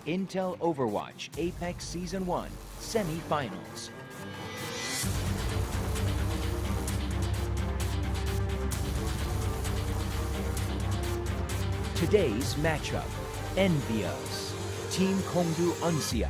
Intel Overwatch Apex Season 1 Semi-Finals. Today's matchup, EnVyUs, Team KongDoo Uncia.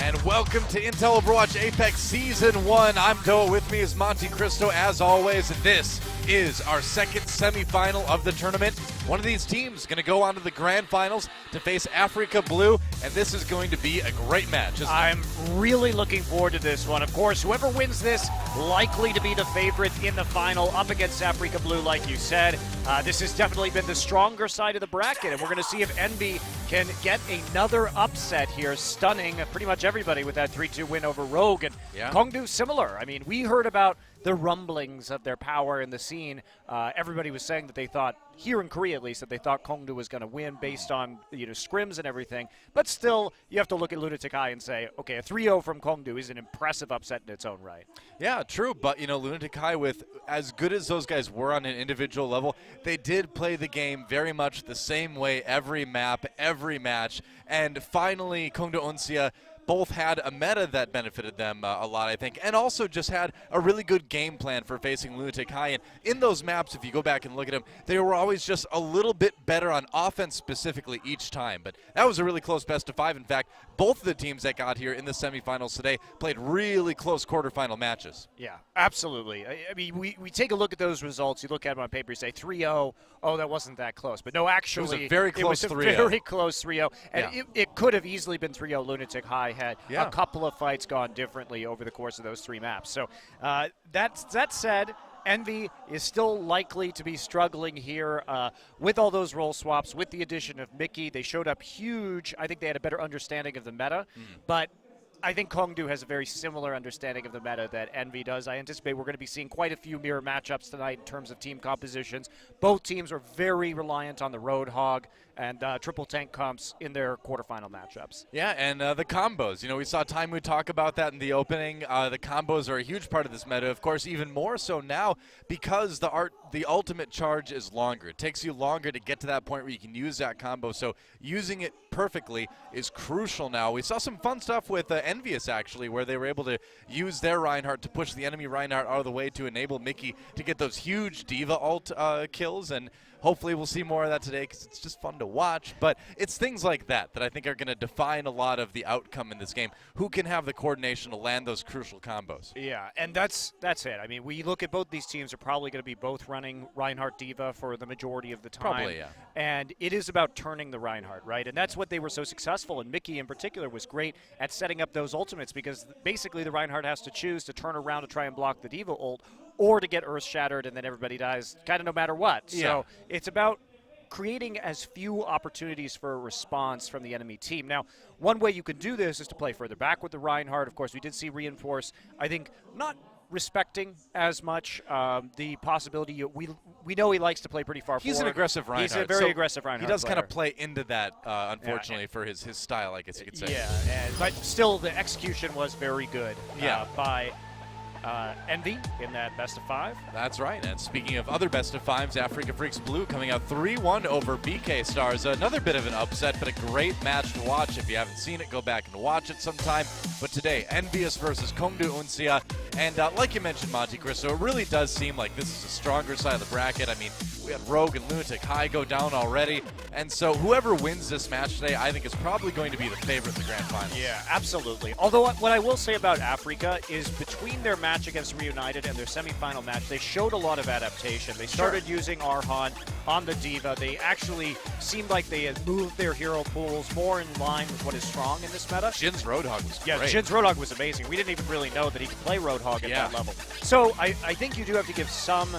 And welcome to Intel Overwatch Apex Season 1. I'm Doa. With me is Monte Cristo, as always. This is our second semifinal of the tournament. One of these teams is going to go on to the grand finals to face Africa Blue, and this is going to be a great match, isn't it? I'm really looking forward to this one. Of course, whoever wins this, likely to be the favorite in the final up against Africa Blue, like you said. This has definitely been the stronger side of the bracket, and we're going to see if ENVY can get another upset here, stunning pretty much everybody with that 3-2 win over Rogue. And KongDoo similar. I mean, we heard about the rumblings of their power in the scene. Everybody was saying that they thought, here in Korea at least, that they thought KongDoo was going to win based on scrims and everything. But still, you have to look at Lunatic High and say, okay, a 3-0 from KongDoo is an impressive upset in its own right. Yeah, true. But, Lunatic High, with as good as those guys were on an individual level, they did play the game very much the same way every map, every match. And finally, KongDoo Uncia both had a meta that benefited them a lot, I think, and also just had a really good game plan for facing Lunatic High. And in those maps, if you go back and look at them, they were always just a little bit better on offense specifically each time. But that was a really close best of 5. In fact, both of the teams that got here in the semifinals today played really close quarterfinal matches. Yeah, absolutely. I mean, we take a look at those results. You look at them on paper, you say 3-0, oh, that wasn't that close. But no, actually, it was a very close 3-0. Very close 3-0. And it could have easily been 3-0. Lunatic High had a couple of fights gone differently over the course of those 3 maps. So that said, ENVY is still likely to be struggling here with all those role swaps, with the addition of Mickey. They showed up huge. I think they had a better understanding of the meta, but I think KongDoo has a very similar understanding of the meta that ENVY does. I anticipate we're going to be seeing quite a few mirror matchups tonight in terms of team compositions. Both teams are very reliant on the Roadhog and triple tank comps in their quarterfinal matchups. Yeah, and the combos. We saw Taimu talk about that in the opening. The combos are a huge part of this meta. Of course, even more so now because the ultimate charge is longer. It takes you longer to get to that point where you can use that combo. So using it perfectly is crucial now. We saw some fun stuff with EnVyUs, actually, where they were able to use their Reinhardt to push the enemy Reinhardt out of the way to enable Mickey to get those huge Diva ult kills. And hopefully we'll see more of that today because it's just fun to watch. But it's things like that I think are going to define a lot of the outcome in this game. Who can have the coordination to land those crucial combos? Yeah, and that's it. I mean, we look at both these teams are probably going to be both running Reinhardt Diva for the majority of the time. Probably, yeah. And it is about turning the Reinhardt, right? And that's what they were so successful. And Mickey in particular was great at setting up those ultimates because basically the Reinhardt has to choose to turn around to try and block the Diva ult or to get Earth Shattered and then everybody dies kind of no matter what. Yeah. So it's about creating as few opportunities for a response from the enemy team. Now, one way you can do this is to play further back with the Reinhardt. Of course, we did see Reinforce, I think, not respecting as much the possibility. We know he likes to play pretty far forward. He's an aggressive Reinhardt. He's a very aggressive Reinhardt. He does player. kind of play into that, unfortunately, for his style, I guess you could say. Yeah, but still the execution was very good by ENVY in that best of 5. That's right. And speaking of other best of 5s, Africa Freaks Blue coming out 3-1 over BK Stars. Another bit of an upset, but a great match to watch. If you haven't seen it, go back and watch it sometime. But today, EnVyUs versus KongDoo Uncia. And like you mentioned, Monte Cristo, it really does seem like this is a stronger side of the bracket. I mean, we had Rogue and Lunatic High go down already. And so whoever wins this match today, I think is probably going to be the favorite in the grand final. Yeah, absolutely. Although what I will say about Africa is between their match against Reunited and their semifinal match, they showed a lot of adaptation. They started using Arhan on the Diva. They actually seemed like they had moved their hero pools more in line with what is strong in this meta. Jin's Roadhog was Yeah, great. Jin's Roadhog was amazing. We didn't even really know that he could play Roadhog at that level. So I think you do have to give some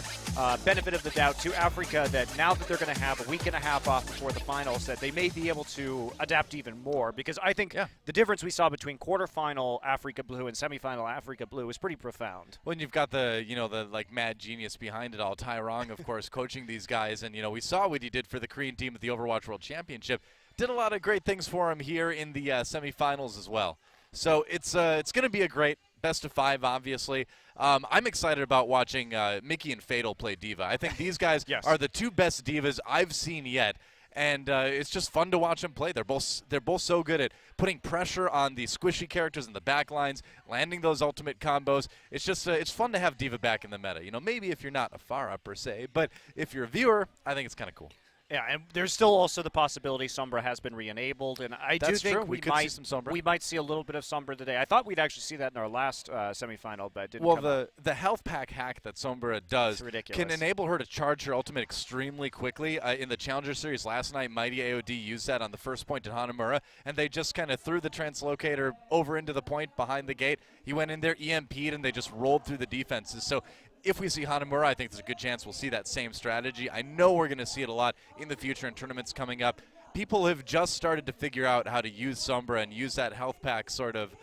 benefit of the doubt to Africa that now that they're going to have a week and a half off before the finals, that they may be able to adapt even more. Because I think the difference we saw between quarterfinal Africa Blue and semifinal Africa Blue is pretty profound. When you've got the, the like mad genius behind it all, Tyrong, of course, coaching these guys. And, we saw what he did for the Korean team at the Overwatch World Championship. Did a lot of great things for him here in the semifinals as well. So it's going to be a great best of 5, obviously. I'm excited about watching Mickey and Fatal play Diva. I think these guys are the 2 best Divas I've seen yet. And it's just fun to watch them play. They're both so good at putting pressure on the squishy characters in the back lines, landing those ultimate combos. It's just it's fun to have Diva back in the meta. Maybe if you're not a Pharah per se, but if you're a viewer, I think it's kind of cool. Yeah, and there's still also the possibility Sombra has been re-enabled, and I do think we could see some Sombra. We might see a little bit of Sombra today. I thought we'd actually see that in our last semifinal, but it didn't come up. The health pack hack that Sombra does can ridiculous. enable her to charge her ultimate extremely quickly. In the Challenger Series last night, Mighty AOD used that on the first point in Hanamura, and they just kind of threw the translocator over into the point behind the gate. He went in there, EMP'd, and they just rolled through the defenses. So if we see Hanamura, I think there's a good chance we'll see that same strategy. I know we're going to see it a lot in the future in tournaments coming up. People have just started to figure out how to use Sombra and use that health pack sort of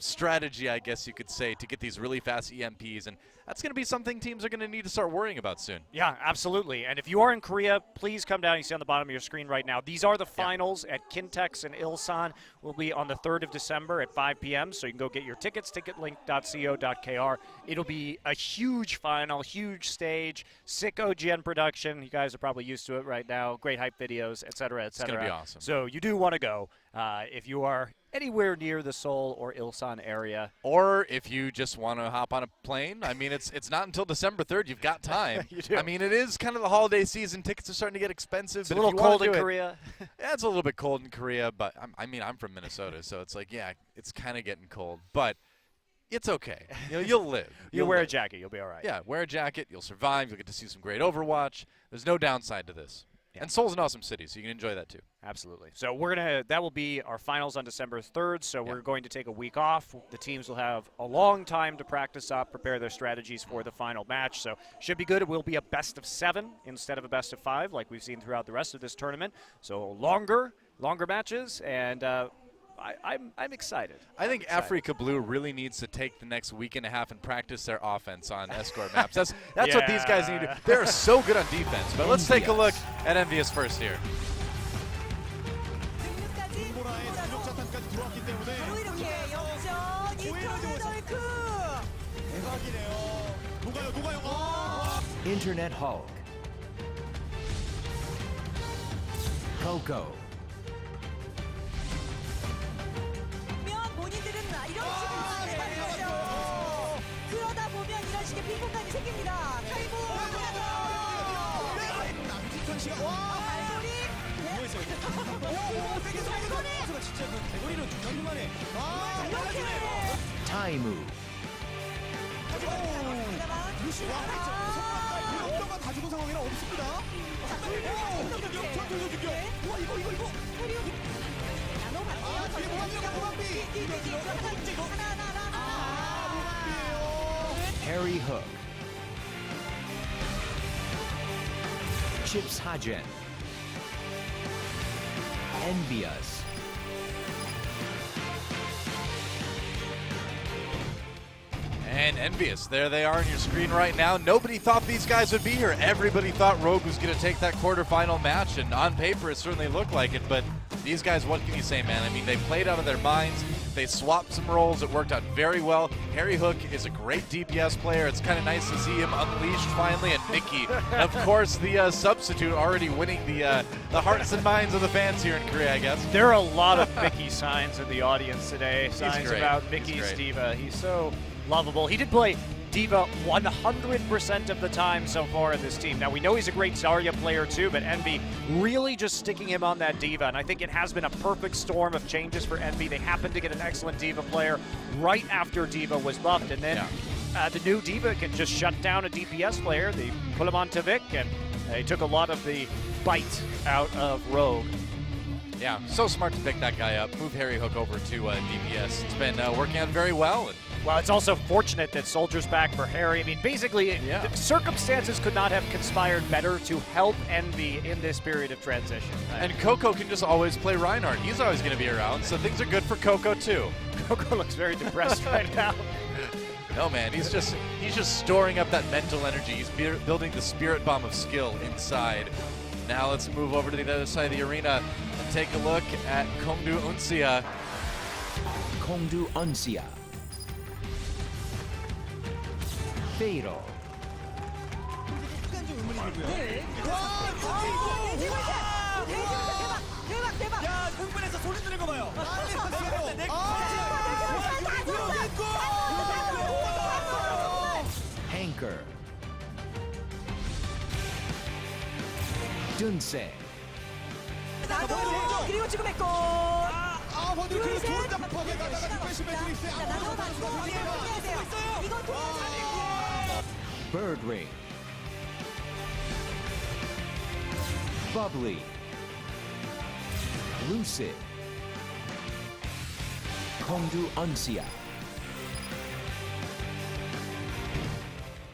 strategy, I guess you could say, to get these really fast EMPs. And that's going to be something teams are going to need to start worrying about soon. Yeah, absolutely. And if you are in Korea, please come down. You see on the bottom of your screen right now. These are the finals at Kintex and Ilsan. Will be on the 3rd of December at 5 p.m. So you can go get your tickets, ticketlink.co.kr. It'll be a huge final, huge stage, sick OGN production. You guys are probably used to it right now. Great hype videos, et cetera, et cetera. It's going to be awesome. So you do want to go if you are anywhere near the Seoul or Ilsan area. Or if you just want to hop on a plane. I mean, it's not until December 3rd. You've got time. You do. I mean, it is kind of the holiday season. Tickets are starting to get expensive. It's a little cold in Korea. Yeah, it's a little bit cold in Korea, but I'm from Minnesota, so it's like, yeah, it's kind of getting cold. But it's okay. You'll live. You'll wear a jacket. You'll be all right. Yeah, wear a jacket. You'll survive. You'll get to see some great Overwatch. There's no downside to this. Yeah. And Seoul's an awesome city, so you can enjoy that too. Absolutely. So that will be our finals on December 3rd, so we're going to take a week off. The teams will have a long time to practice up, prepare their strategies for the final match, so should be good. It will be a best of 7 instead of a best of 5 like we've seen throughout the rest of this tournament. So longer matches, and I'm excited. I think Africa Blue really needs to take the next week and a half and practice their offense on escort maps. That's what these guys need to do. They're so good on defense. But let's take a look at EnVyUs first here. Internet Hulk. Coco. 본인들은 이런 식으로 그러다 보면 이런 식의 핑퐁까지 생깁니다. 타이밍 남지선 씨가 발소리 이거는 진짜 대거리는 중요한 만에 타이무. 가 다 죽은 상황이라 없습니다. 이거 Harry Hook. Chips Hajen. EnVyUs. And EnVyUs, there they are on your screen right now. Nobody thought these guys would be here. Everybody thought Rogue was going to take that quarterfinal match, and on paper it certainly looked like it, but these guys, what can you say, man? I mean, they played out of their minds. They swapped some roles. It worked out very well. Harry Hook is a great DPS player. It's kind of nice to see him unleashed finally. And Mickey, of course, the substitute, already winning the hearts and minds of the fans here in Korea, I guess. There are a lot of Mickey signs in the audience today. Signs great. about Mickey's diva. He's so lovable. He did play D.Va 100% of the time so far in this team. Now, we know he's a great Zarya player too, but EnVy really just sticking him on that D.Va, and I think it has been a perfect storm of changes for EnVy. They happened to get an excellent D.Va player right after D.Va was buffed, and then the new D.Va can just shut down a DPS player. They put him on Tavik, and they took a lot of the bite out of Rogue. Yeah, so smart to pick that guy up, move Harry Hook over to DPS. It's been working out very well. Well, it's also fortunate that Soldier's back for Harry. I mean, basically, the circumstances could not have conspired better to help EnVy in this period of transition. And Coco can just always play Reinhardt. He's always going to be around, so things are good for Coco too. Coco looks very depressed right now. No, man, he's just storing up that mental energy. He's building the spirit bomb of skill inside. Now let's move over to the other side of the arena and take a look at KongDoo Uncia. KongDoo Uncia. Fatal. 네. 대박. 야, 흥분해서 소리 지르는 거 봐요. Anchor. Uncia. 그리고 지금의 골. 버들 그리고 좋은 잡박에 가다가 디펜시 매트릭스. 이건 Bird Ring. Bubbly. Lucid. KongDoo Uncia.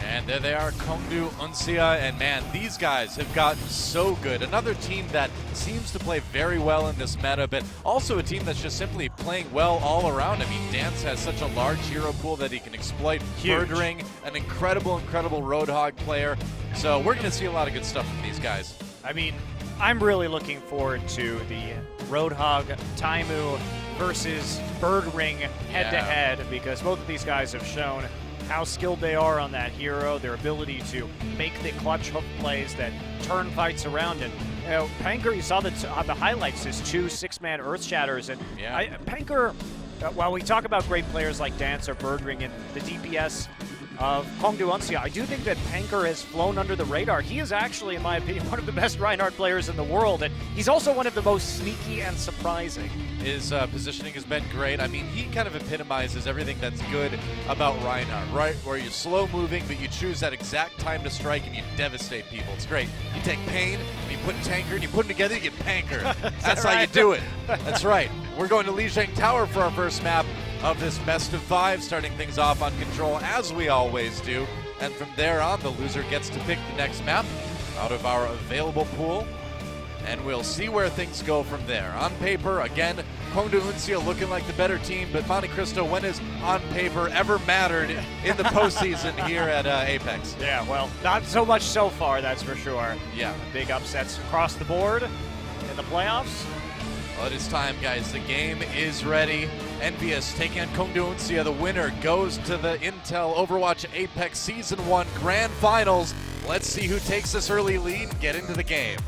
And there they are, KongDoo Uncia, and man, these guys have gotten so good. Another team that seems to play very well in this meta, but also a team that's just simply playing well all around. I mean, Dance has such a large hero pool that he can exploit. Huge. Birdring, an incredible Roadhog player. So we're going to see a lot of good stuff from these guys. I mean, I'm really looking forward to the Roadhog Taimu versus Birdring head-to-head, because both of these guys have shown how skilled they are on that hero, their ability to make the clutch hook plays that turn fights around. And you know, Panker, you saw the highlights, his 2 6-man Earth Shatters. And Panker, while we talk about great players like Dance or Birdring and the DPS of KongDoo Uncia, I do think that Panker has flown under the radar. He is actually, in my opinion, one of the best Reinhardt players in the world, and he's also one of the most sneaky and surprising. His positioning has been great. I mean, he kind of epitomizes everything that's good about Reinhardt, right? Where you're slow moving, but you choose that exact time to strike and you devastate people. It's great. You take Pain, and you put Tanker, and you put them together, you get Panker. That's how you do it. That's right. We're going to Lijiang Tower for our first map of this best of 5, starting things off on Control as we always do. And from there on, the loser gets to pick the next map out of our available pool. And we'll see where things go from there. On paper, again, KongDoo Uncia looking like the better team, but Monte Cristo, when has on paper ever mattered in the postseason here at Apex? Yeah, well, not so much so far, that's for sure. Yeah. Big upsets across the board in the playoffs. Well, it is time, guys. The game is ready. EnVyUs taking on KongDoo Uncia. The winner goes to the Intel Overwatch Apex Season 1 Grand Finals. Let's see who takes this early lead and get into the game.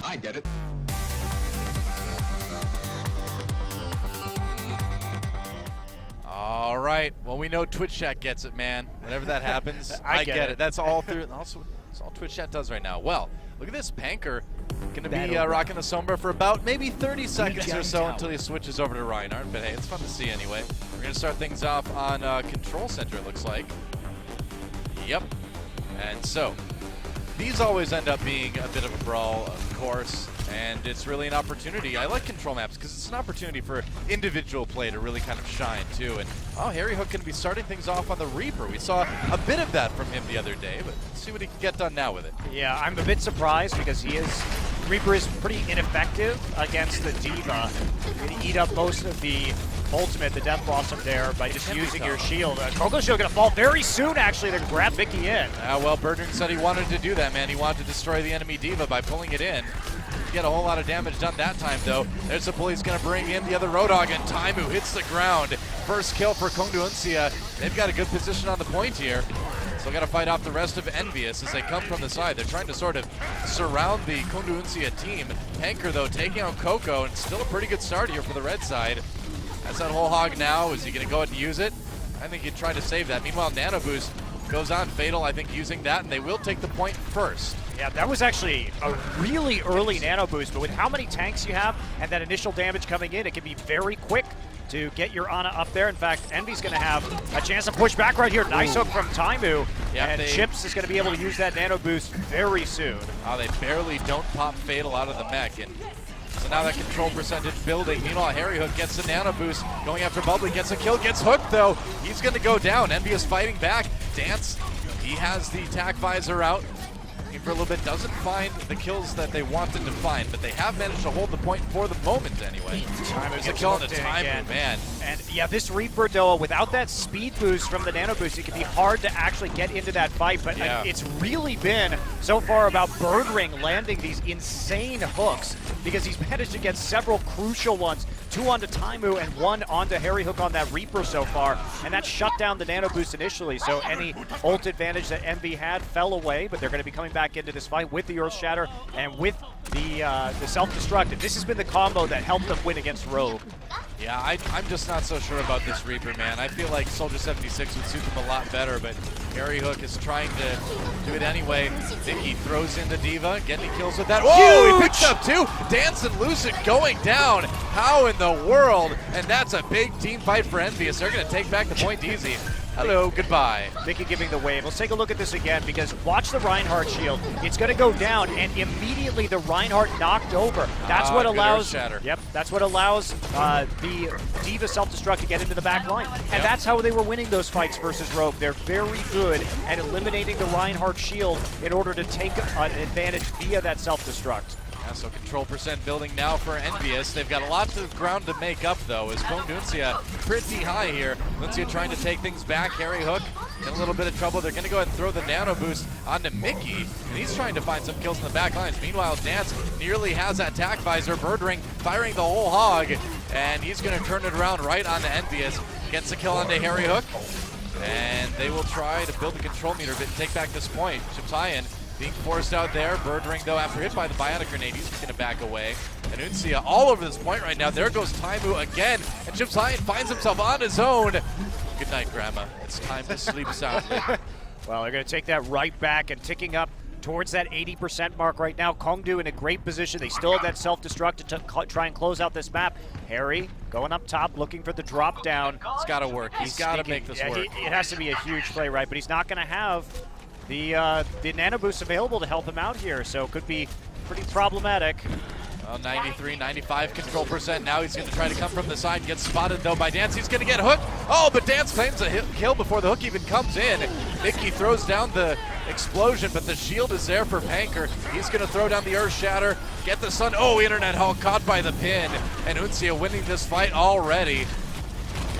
I get it. All right. Well, we know Twitch chat gets it, man. Whenever that happens, I get it. That's all through. Also, that's all Twitch chat does right now. Well, look at this. Panker going to be rocking the Sombra for about maybe 30 seconds or so until he switches over to Reinhardt. But hey, it's fun to see anyway. We're going to start things off on Control Center, it looks like. Yep. And so, these always end up being a bit of a brawl, of course, and it's really an opportunity. I like control maps because it's an opportunity for individual play to really kind of shine too. And oh, Harry Hook can be starting things off on the Reaper. We saw a bit of that from him the other day, but let's see what he can get done now with it. Yeah, I'm a bit surprised because he is Reaper is pretty ineffective against the D.Va. You're going to eat up most of the ultimate, the Death Blossom there, by just using your shield. KongDoo Shield going to fall very soon, actually, to grab Vicky in. Well, Birdring said he wanted to do that, man. He wanted to destroy the enemy D.Va by pulling it in. Get a whole lot of damage done that time, though. There's a pull. He's going to bring in the other Roadhog, and Taimu hits the ground. First kill for KongDoo Uncia. They've got a good position on the point here. Still got to fight off the rest of EnVyUs as they come from the side. They're trying to sort of surround the KongDoo Uncia team. Panker, though, taking out Coco, and still a pretty good start here for the red side. That's that whole hog now. Is he going to go ahead and use it? I think he'd try to save that. Meanwhile, Nano Boost goes on Fatal, I think, using that, and they will take the point first. Yeah, that was actually a really early Nano Boost, but with how many tanks you have and that initial damage coming in, it can be very quick to get your Ana up there. In fact, Envy's going to have a chance to push back right here. Nice hook from Taimu, and Chips is going to be able to use that Nano Boost very soon. Oh, they barely don't pop Fatal out of the mech, and so now that control percentage building. Meanwhile, Harry Hook gets the Nano Boost, going after Bubbly, gets a kill, gets hooked though. He's going to go down. Envy is fighting back. Dance, he has the attack visor out. For a little bit, doesn't find the kills that they wanted to find, but they have managed to hold the point for the moment anyway. There's a kill on the Taimu, man. And yeah, this Reaper, though, without that speed boost from the Nano Boost, it can be hard to actually get into that fight, but it's really been, so far, about Birdring landing these insane hooks, because he's managed to get several crucial ones, 2 onto Taimu and 1 onto Harry Hook on that Reaper so far, and that shut down the Nano Boost initially, so any ult advantage that EnVy had fell away, but they're going to be coming back into this fight with the Earth Shatter and with the self-destruct. This has been the combo that helped them win against Rogue. Yeah, I'm just not so sure about this Reaper, man. I feel like Soldier 76 would suit them a lot better, but Harry Hook is trying to do it anyway. Vicky throws in the D.Va, getting kills with that. Whoa, he picks up 2. Dance and Lucid going down. How in the world? And that's a big team fight for EnVyUs. They're going to take back the point easy. Hello, goodbye. Vicky giving the wave. Let's take a look at this again, because watch the Reinhardt shield. It's going to go down, and immediately the Reinhardt knocked over. That's what allows. Yep, that's what allows the D.Va self-destruct to get into the back line, and that's how they were winning those fights versus Rogue. They're very good at eliminating the Reinhardt shield in order to take an advantage via that self-destruct. Yeah, so control percent building now for EnVyUs. They've got a lot of ground to make up, though, as KongDoo Uncia pretty high here. Uncia trying to take things back. Harry Hook in a little bit of trouble. They're going to go ahead and throw the Nano Boost onto Mickey, and he's trying to find some kills in the back lines. Meanwhile, Dance nearly has that attack visor. Birdring firing the whole hog, and he's going to turn it around right onto EnVyUs. Gets a kill onto Harry Hook, and they will try to build the control meter bit and take back this point. Chipsayan being forced out there. Birdring, though, after hit by the Bionic Grenade, he's going to back away. And Uncia all over this point right now. There goes Taimu again. And Chipsayan finds himself on his own. Good night, Grandma. It's time to sleep soundly. Well, they're going to take that right back and ticking up towards that 80% mark right now. KongDoo in a great position. They still have that self-destruct to try and close out this map. Harry going up top, looking for the drop down. It's got to work. He's got to make this work. It has to be a huge play, right? But he's not going to have the Nano Boost available to help him out here, so it could be pretty problematic. Well, 93, 95 control percent. Now he's going to try to come from the side. Gets spotted, though, by Dance. He's going to get hooked. Oh, but Dance claims a kill before the hook even comes in. Mickey throws down the explosion, but the shield is there for Panker. He's going to throw down the Earth Shatter. Get the Sun. Oh, Internet Hawk caught by the pin. And Uncia winning this fight already.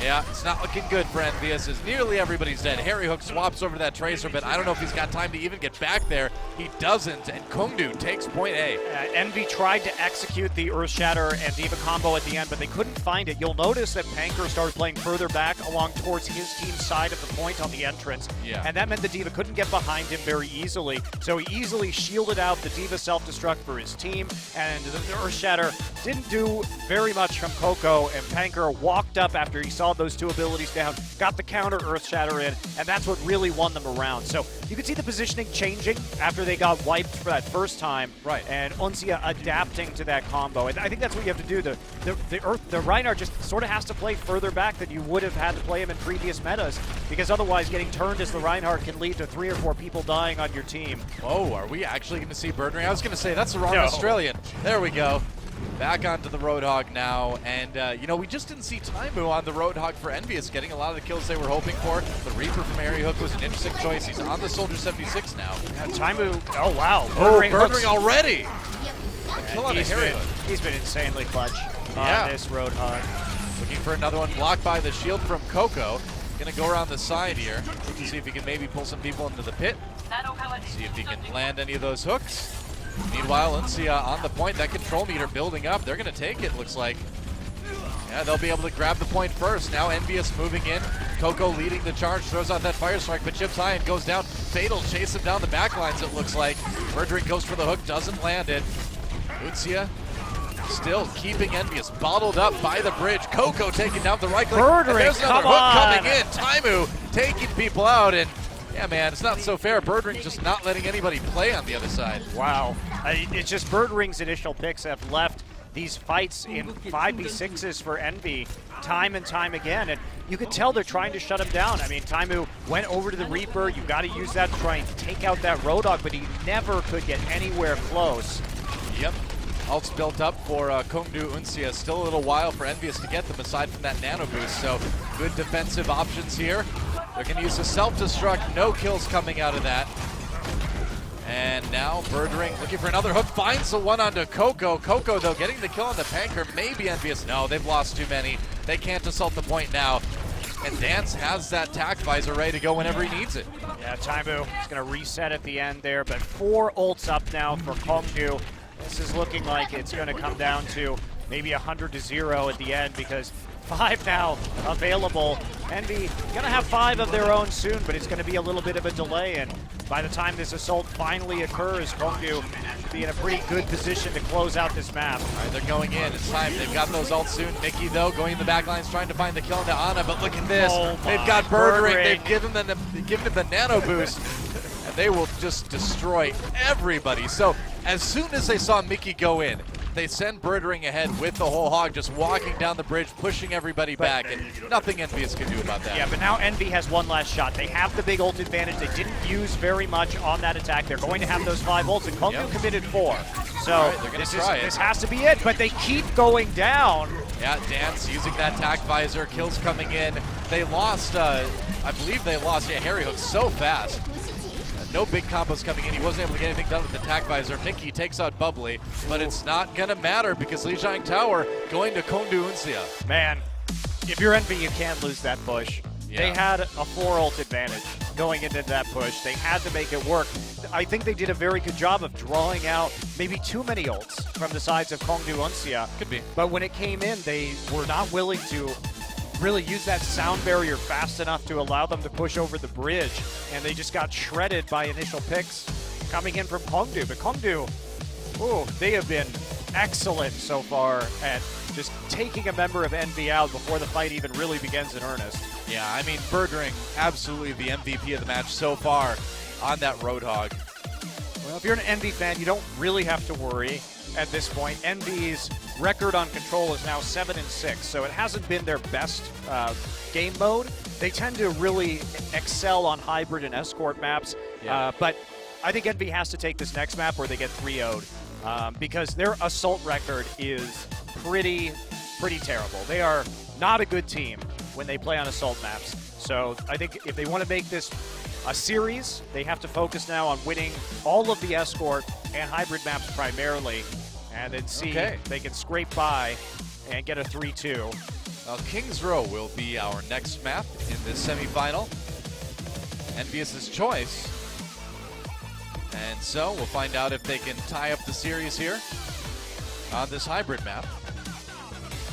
Yeah, it's not looking good for EnVyUs as nearly everybody's dead. Harry Hook swaps over that Tracer, but I don't know if he's got time to even get back there. He doesn't, and KongDoo takes point A. Envy tried to execute the Earth Shatter and D.Va combo at the end, but they couldn't find it. You'll notice that Panker started playing further back along towards his team's side of the point on the entrance, and that meant the D.Va couldn't get behind him very easily, so he easily shielded out the D.Va self-destruct for his team, and the Earth Shatter didn't do very much from Coco, and Panker walked up after he saw those 2 abilities down, got the counter Earth Shatter in, and that's what really won them around. So you can see the positioning changing after they got wiped for that first time, and Uncia adapting to that combo. And I think that's what you have to do. The Reinhardt just sort of has to play further back than you would have had to play him in previous metas, because otherwise getting turned as the Reinhardt can lead to 3 or 4 people dying on your team. Whoa, are we actually going to see Birdring? I was going to say, that's the wrong Australian. There we go. Back onto the Roadhog now, and you know, we just didn't see Taimu on the Roadhog for EnVyUs getting a lot of the kills they were hoping for. The Reaper from Harry Hook was an interesting choice. He's on the Soldier 76 now. Yeah, Taimu, oh wow. Birdring already. kill on a Harry Hook. He's been insanely clutch Yeah. on this Roadhog. Looking for another one, blocked by the shield from Coco. Gonna go around the side here, see if he can maybe pull some people into the pit. See if he can land any of those hooks. Meanwhile, Uncia on the point, that control meter building up. They're gonna take it, looks like. Yeah, they'll be able to grab the point first. Now EnVyUs moving in. Coco leading the charge, throws out that fire strike, but chips high and goes down. Fatal chase him down the back lines, it looks like. Birdring goes for the hook, doesn't land it. Uncia still keeping EnVyUs bottled up by the bridge. Coco taking down the right click. Birdring, And there's another come hook on. coming in. Taimu taking people out, and yeah, man, it's not so fair. Birdring just not letting anybody play on the other side. Wow. It's just Birdring's initial picks have left these fights in 5v6s for Envy time and time again, and you can tell they're trying to shut him down. I mean, Taimu went over to the Reaper. You got to use that to try and take out that Roadhog, but he never could get anywhere close. Yep. Ult's built up for KongDoo Uncia. Still a little while for EnVyUs to get them aside from that nano boost, so good defensive options here. They're going to use the self-destruct. No kills coming out of that. And now Birdring looking for another hook, finds the one onto Coco. Coco, though, getting the kill on the Panker. Maybe EnVyUs. No, they've lost too many. They can't assault the point now. And Dance has that tac visor ready to go whenever he needs it. Yeah, Taimu is going to reset at the end there, but 4 ults up now for KongDoo. This is looking like it's going to come down to maybe 100-0 at the end because 5 now available. Envy gonna have 5 of their own soon, but it's gonna be a little bit of a delay, and by the time this assault finally occurs, KongDoo should be in a pretty good position to close out this map. All right, they're going in. It's time. They've got those ults soon. Mickey, though, going in the back lines, trying to find the kill into Ana, but look at this. Oh They've got Birdring. They've given him the nano boost, and they will just destroy everybody. So as soon as they saw Mickey go in, they send Birdring ahead with the whole hog, just walking down the bridge, pushing everybody back, and nothing EnVyUs can do about that. Yeah, but now Envy has one last shot. They have the big ult advantage. They didn't use very much on that attack. They're going to have those 5 ults, and KongDoo committed 4. So right, they're gonna try it. this has to be it, but they keep going down. Yeah, Dance using that tac visor, kills coming in. They lost, I believe they lost, Harry Hook so fast. No big combos coming in. He wasn't able to get anything done with the tac visor. Mickey takes out Bubbly, but it's not going to matter because Lijiang Tower going to KongDoo Uncia. Man, if you're Envy, you can't lose that push. Yeah. They had a 4 ult advantage going into that push. They had to make it work. I think they did a very good job of drawing out maybe too many ults from the sides of KongDoo Uncia. Could be. But when it came in, they were not willing to really use that sound barrier fast enough to allow them to push over the bridge, and they just got shredded by initial picks coming in from KongDoo. But KongDoo, they have been excellent so far at just taking a member of Envy out before the fight even really begins in earnest. Yeah, I mean, Birdring, absolutely the MVP of the match so far on that Roadhog. Well, if you're an Envy fan, you don't really have to worry at this point. Envy's record on control is now 7-6, so it hasn't been their best game mode. They tend to really excel on hybrid and escort maps, but I think Envy has to take this next map where they get 3-0'd because their assault record is pretty terrible. They are not a good team when they play on assault maps. So I think if they want to make this a series, they have to focus now on winning all of the escort and hybrid maps primarily, and then see if they can scrape by and get a 3-2. Well, Kings Row will be our next map in this semifinal. EnVyUs' choice. And so we'll find out if they can tie up the series here on this hybrid map.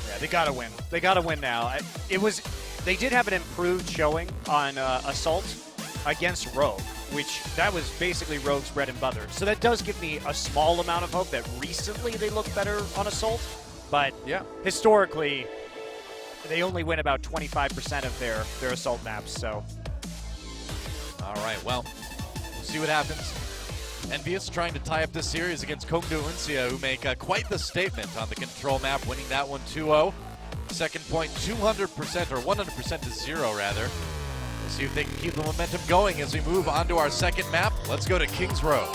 Yeah, they gotta win. They gotta win now. They did have an improved showing on Assault against Rogue, which that was basically Rogue's bread and butter. So that does give me a small amount of hope that recently they look better on Assault. But historically, they only win about 25% of their Assault maps. So, all right, well, we'll see what happens. EnVyUs trying to tie up this series against KongDoo Uncia, who make quite the statement on the control map, winning that one 2-0. Second point 200%, or 100% to 0 rather. We'll see if they can keep the momentum going as we move on to our second map. Let's go to Kings Row.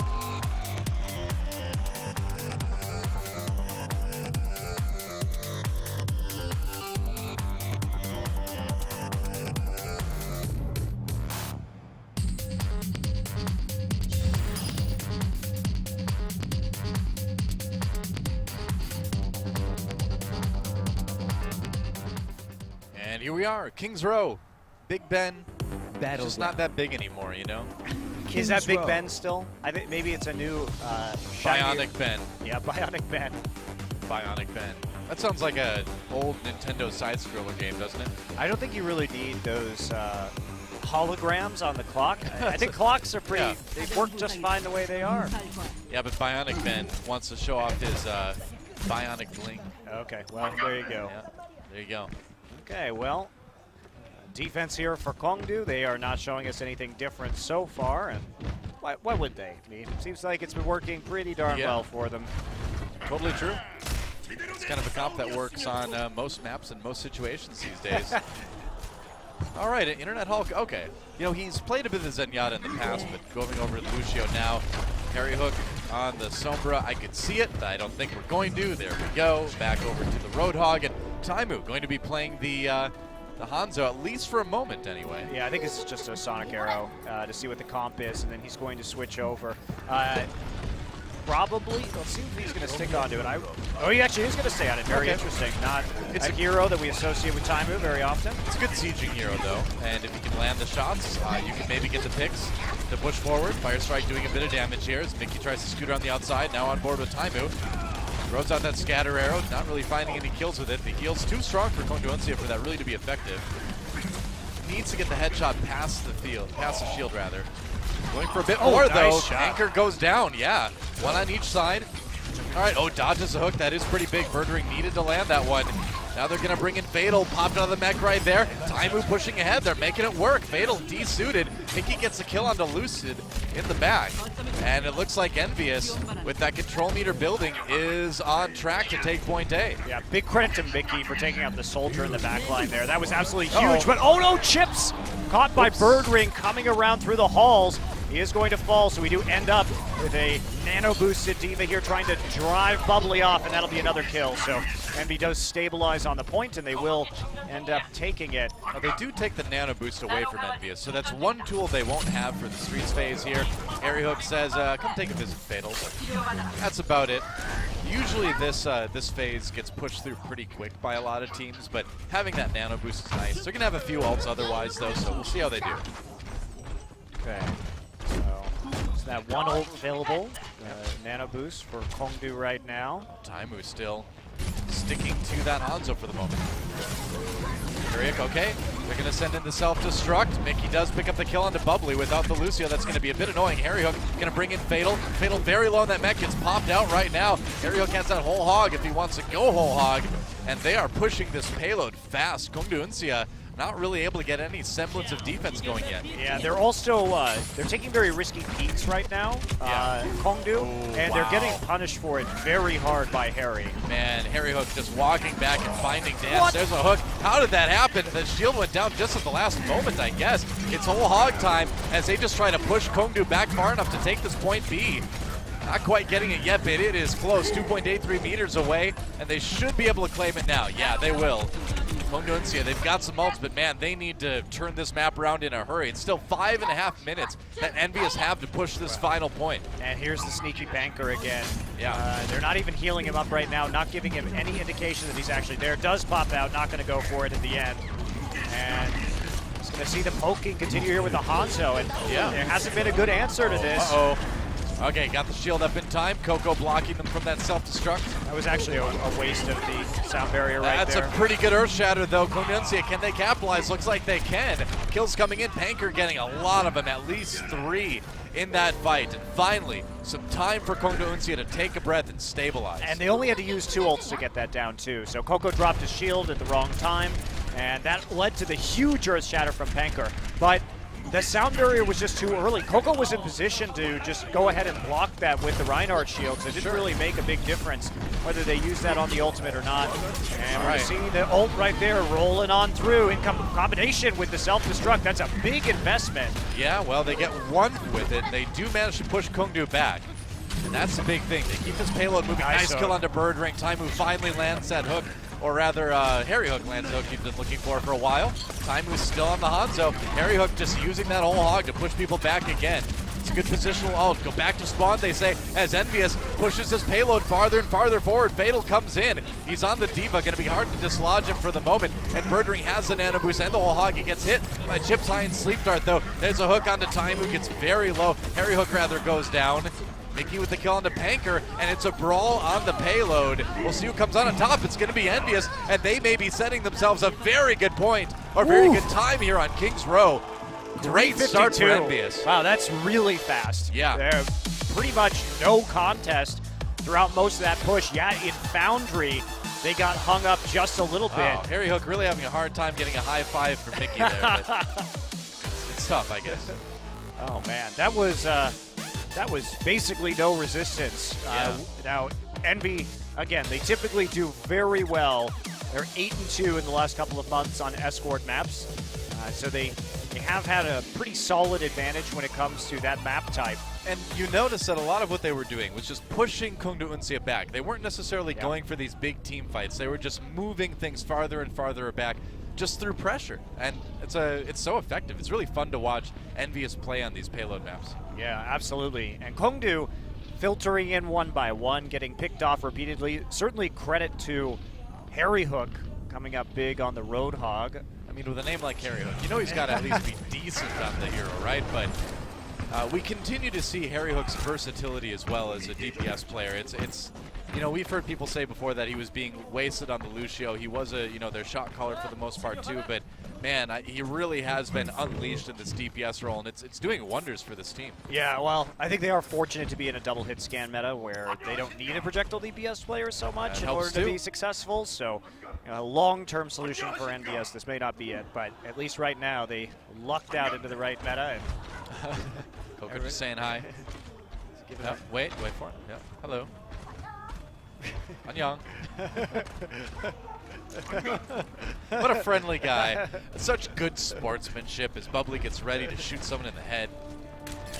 And here we are, Kings Row. Big Ben, Battleground. just not that big anymore, you know? Is that Big Row. Ben still? I think maybe it's a new shiny- Bionic Ben. Yeah, Bionic Ben. Bionic Ben. That sounds like an old Nintendo side-scroller game, doesn't it? I don't think you really need those holograms on the clock. I think clocks are pretty, Yeah. they work just fine the way they are. Yeah, but Bionic Ben wants to show off his bionic bling. Okay, well, there you go. Yeah, there you go. Okay, well, defense here for KongDoo. They are not showing us anything different so far, and why would they? I mean, it seems like it's been working pretty darn well for them. Totally true. It's kind of a comp that works on most maps and most situations these days. All right, Internet Hulk, okay. You know, he's played a bit of Zenyatta in the past, but going over to Lucio now. Harry Hook on the Sombra, I could see it, but I don't think we're going to. There we go, back over to the Roadhog, and Taimu going to be playing the Hanzo, at least for a moment anyway. Yeah, I think this is just a Sonic Arrow to see what the comp is, and then he's going to switch over. Probably, let's see if he's going to stick onto it. Oh, he actually is going to stay on it. Very interesting. Not a hero that we associate with Taimu very often. It's a good sieging hero, though, and if you can land the shots, you can maybe get the picks to push forward. Fire Strike doing a bit of damage here as Mickey tries to scoot around the outside, now on board with Taimu. Throws out that scatter arrow, not really finding any kills with it. The heal's too strong for KongDoo Uncia for that really to be effective. Needs to get the headshot past the field, past the shield rather. Going for a bit more though. Nice shot. Anchor goes down, yeah. One on each side. All right, dodges the hook. That is pretty big. Birdring needed to land that one. Now they're going to bring in Fatal. Popped out of the mech right there. Taimu pushing ahead. They're making it work. Fatal desuited. Mickey gets the kill onto Lucid in the back. And it looks like EnVyUs, with that control meter building, is on track to take point A. Yeah, big credit to Mickey for taking out the soldier in the back line there. That was absolutely huge, but oh no, Chips! Caught by Birdring coming around through the halls. He is going to fall, so we do end up with a nano-boosted D.Va here trying to drive Bubbly off, and that'll be another kill. So EnVy does stabilize on the point, and they will end up taking it. Now, they do take the nano boost away from EnVyUs, so that's one tool they won't have for the Streets phase here. Harry Hook says, come take a visit, Fatal. But that's about it. Usually this phase gets pushed through pretty quick by a lot of teams, but having that nano boost is nice. They're going to have a few ults otherwise, though, so we'll see how they do. Okay. So it's that one ult available, nano boost for KongDoo right now. Taimu still sticking to that Hanzo for the moment. Uric, okay. They're going to send in the self-destruct. Mickey does pick up the kill onto Bubbly without the Lucio. That's going to be a bit annoying. Harry Hook going to bring in Fatal. Fatal very low on that mech, gets popped out right now. Harry Hook has that whole hog if he wants to go whole hog. And they are pushing this payload fast. KongDoo Uncia not really able to get any semblance of defense going yet. Yeah, they're also they're taking very risky peeks right now, KongDoo, and they're getting punished for it very hard by Harry. Man, Harry Hook just walking back and finding dance. There's a hook. How did that happen? The shield went down just at the last moment, I guess. It's whole hog time as they just try to push KongDoo back far enough to take this point B. Not quite getting it yet, but it is close. 2.83 meters away, and they should be able to claim it now. Yeah, they will. KongDoo Uncia, they've got some ults, but man, they need to turn this map around in a hurry. It's still 5.5 minutes that EnVyUs have to push this final point. And here's the sneaky banker again. Yeah. They're not even healing him up right now, not giving him any indication that he's actually there. Does pop out, not going to go for it at the end. And he's going to see the poking continue here with the Hanzo, and there hasn't been a good answer to this. Okay, got the shield up in time. Coco blocking them from that self-destruct. That was actually a waste of the sound barrier right there. That's a pretty good Earth Shatter, though. KongDoo Uncia, can they capitalize? Looks like they can. Kills coming in. Panker getting a lot of them, at least 3 in that fight. And finally, some time for KongDoo Uncia to take a breath and stabilize. And they only had to use 2 ults to get that down, too. So Coco dropped his shield at the wrong time, and that led to the huge Earth Shatter from Panker. But the sound barrier was just too early. Coco was in position to just go ahead and block that with the Reinhardt shield, so it didn't really make a big difference whether they used that on the ultimate or not. And we're seeing the ult right there rolling on through in combination with the self-destruct. That's a big investment. Yeah, well, they get 1 with it. They do manage to push KongDoo back. And that's the big thing. They keep this payload moving. Nice kill onto Birdring. Taimu finally lands that hook. Or rather, Harry Hook lands the hook he's been looking for a while. Taimu's still on the Hanzo. Harry Hook just using that whole hog to push people back again. It's a good positional ult. Go back to spawn, they say, as EnVyUs pushes his payload farther and farther forward. Fatal comes in. He's on the D.Va. Going to be hard to dislodge him for the moment. And Birdring has the nano boost and the whole hog. He gets hit by Chips High and Sleep Dart, though. There's a hook onto Time, who gets very low. Harry Hook, rather, goes down. Mickey with the kill onto Panker, and it's a brawl on the payload. We'll see who comes on top. It's going to be EnVyUs, and they may be setting themselves a very good point, or very good time here on King's Row. Great start for EnVyUs. Wow, that's really fast. Yeah. They're pretty much no contest throughout most of that push. Yeah, in Foundry, they got hung up just a little bit. Wow, Harry Hook really having a hard time getting a high five from Mickey there. But it's tough, I guess. Oh, man. That was basically no resistance. Now, Envy, again, they typically do very well. They're 8-2 in the last couple of months on escort maps. So they have had a pretty solid advantage when it comes to that map type. And you notice that a lot of what they were doing was just pushing KongDoo Uncia back. They weren't necessarily going for these big team fights. They were just moving things farther and farther back just through pressure. And it's so effective. It's really fun to watch EnVyUs play on these payload maps. Yeah, absolutely. And KongDoo filtering in one by one, getting picked off repeatedly. Certainly credit to Harry Hook coming up big on the Roadhog. I mean, with a name like Harry Hook, you know he's got to at least be decent on the hero, right? But we continue to see Harry Hook's versatility as well as a DPS player. It's you know, we've heard people say before that he was being wasted on the Lucio. He was their shot caller for the most part too, but man, he really has been unleashed in this DPS role, and it's doing wonders for this team. Yeah, well, I think they are fortunate to be in a double hit scan meta where they don't need a projectile DPS player so much in order to be successful. So, a long-term solution for EnVyUs. This may not be it, but at least right now they lucked out into the right meta. And Coco just saying hi. Wait for it. Yeah. Hello. Annyeong. What a friendly guy. Such good sportsmanship as Bubbly gets ready to shoot someone in the head.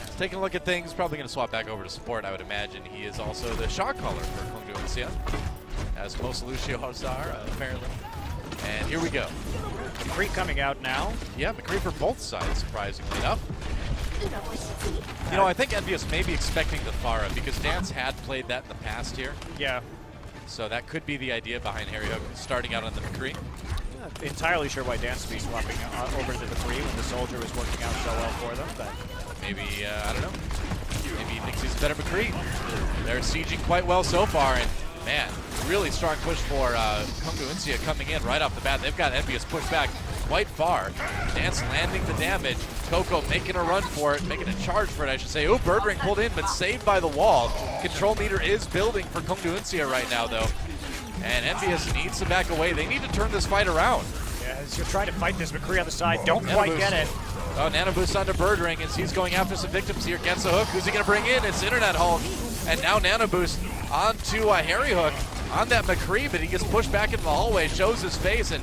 He's taking a look at things, probably going to swap back over to support, I would imagine. He is also the shot caller for KongDoo Uncia, as most Lucios are, apparently. And here we go. McCree coming out now. Yeah, McCree for both sides, surprisingly enough. You know, I think EnVyUs may be expecting the Pharah because Dance had played that in the past here. Yeah. So that could be the idea behind Harry Hook starting out on the McCree. Not entirely sure why Dance would be swapping over to the McCree when the Soldier was working out so well for them, but maybe, I don't know. Maybe he thinks he's a better McCree. They're sieging quite well so far, and man, really strong push for KongDoo Uncia coming in right off the bat. They've got EnVyUs pushed back quite far. Dance landing the damage. Coco making a run for it, making a charge for it, I should say. Oh, Birdring pulled in, but saved by the wall. Control meter is building for KongDoo Uncia right now, though. And EnVyUs needs to back away. They need to turn this fight around. Yeah, as you're trying to fight this McCree on the side, don't quite get it. Oh, nano boost onto Birdring as he's going after some victims here. Gets a hook. Who's he going to bring in? It's Internet Hulk. And now nano boost onto Harry Hook on that McCree, but he gets pushed back into the hallway, shows his face, and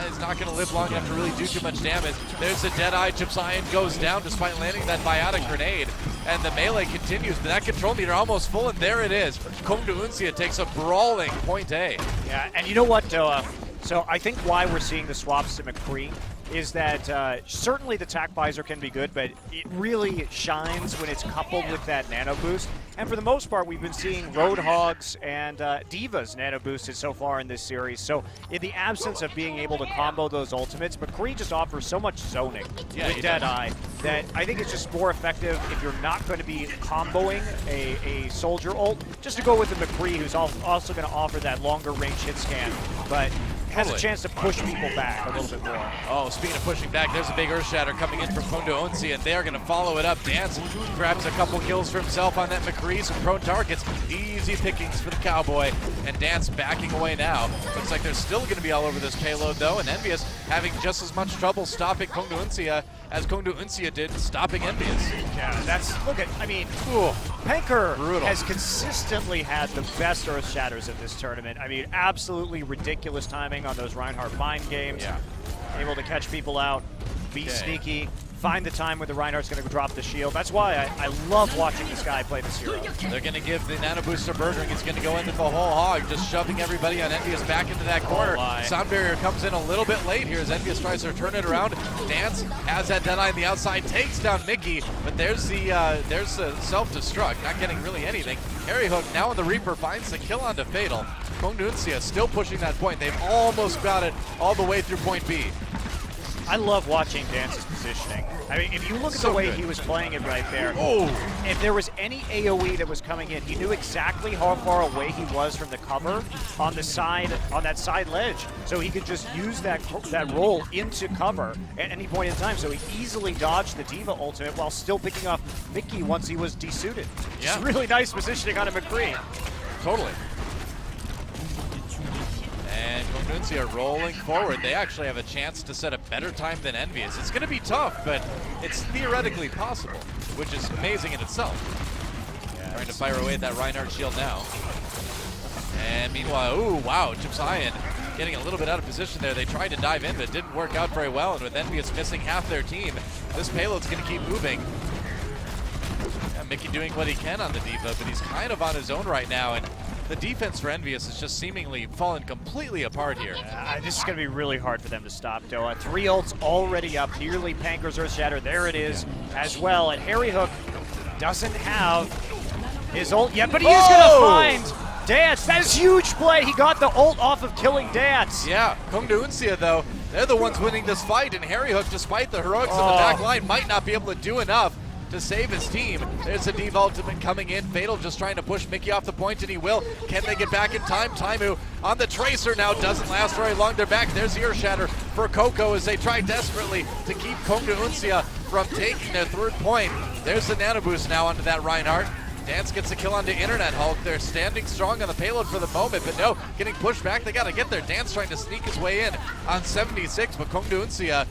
he's not going to live long enough to really do too much damage. There's the Deadeye. Chips Iron goes down despite landing that biotic grenade. And the melee continues, but that control meter almost full, and there it is. KongDoo Uncia takes a brawling point A. Yeah, and you know what, Doa? So I think why we're seeing the swaps to McCree is that certainly the TAC visor can be good, but it really shines when it's coupled with that nano boost. And for the most part, we've been seeing Roadhogs and D.Va's nano boosted so far in this series. So in the absence of being able to combo those ultimates, McCree just offers so much zoning with Deadeye that I think it's just more effective if you're not going to be comboing a soldier ult, just to go with the McCree, who's also going to offer that longer range hit scan, but has a chance to push people back a little bit more. Oh, speaking of pushing back, there's a big Earth Shatter coming in from KongDoo Uncia, and they're going to follow it up. Dance grabs a couple kills for himself on that McCree, some prone targets. Easy pickings for the Cowboy, and Dance backing away now. Looks like they're still going to be all over this payload, though, and EnVyUs having just as much trouble stopping KongDoo Uncia as KongDoo Uncia did stopping EnVyUs. Yeah, look at, I mean, Panker has consistently had the best Earth Shatters of this tournament. I mean, absolutely ridiculous timing on those Reinhardt mind games. Yeah. Able to catch people out, be sneaky. find the time when the Reinhardt's going to drop the shield. That's why I love watching this guy play this hero. They're going to give the nano boost to Bergering. He's going to go into the whole hog, just shoving everybody on EnVyUs back into that corner. Sound barrier comes in a little bit late here as EnVyUs tries to turn it around. Dance has that Deadeye on the outside, takes down Mickey, but there's the self-destruct, not getting really anything. Harry Hook now on the Reaper finds the kill onto Fatal. KongDoo Uncia still pushing that point. They've almost got it all the way through point B. I love watching Dance's positioning. I mean, if you look at the way he was playing it right there, if there was any AoE that was coming in, he knew exactly how far away he was from the cover on the side, on that side ledge. So he could just use that roll into cover at any point in time. So he easily dodged the D.Va ultimate while still picking off Mickey once he was desuited. Yeah. Just really nice positioning on a McCree. Totally. And KongDoo Uncia rolling forward. They actually have a chance to set a better time than EnVyUs. It's going to be tough, but it's theoretically possible, which is amazing in itself. Yeah, trying to fire away at that Reinhardt shield now. And meanwhile, ooh, wow, Chipsian getting a little bit out of position there. They tried to dive in, but it didn't work out very well. And with EnVyUs missing half their team, this payload's going to keep moving. Yeah, Mickey doing what he can on the D.Va, but he's kind of on his own right now. And the defense for EnVyUs is just seemingly fallen completely apart here. This is going to be really hard for them to stop, Doa. 3 ults already up. Clearly, Panker's Earth Shatter, there it is as well. And Harry Hook doesn't have his ult yet, but he is going to find Dance. That is huge play. He got the ult off of killing Dance. Yeah, KongDoo Uncia, though, they're the ones winning this fight, and Harry Hook, despite the heroics of the back line, might not be able to do enough to save his team. There's a D.Va ultimate coming in. Fatal just trying to push Mickey off the point, and he will. Can they get back in time? Taimu on the Tracer now. Doesn't last very long. They're back. There's the Earth Shatter for Coco as they try desperately to keep KongDoo Uncia from taking their 3rd point. There's the nano boost now onto that Reinhardt. Dance gets a kill onto Internet Hulk. They're standing strong on the payload for the moment, but no, getting pushed back. They got to get there. Dance trying to sneak his way in on 76, but KongDoo Uncia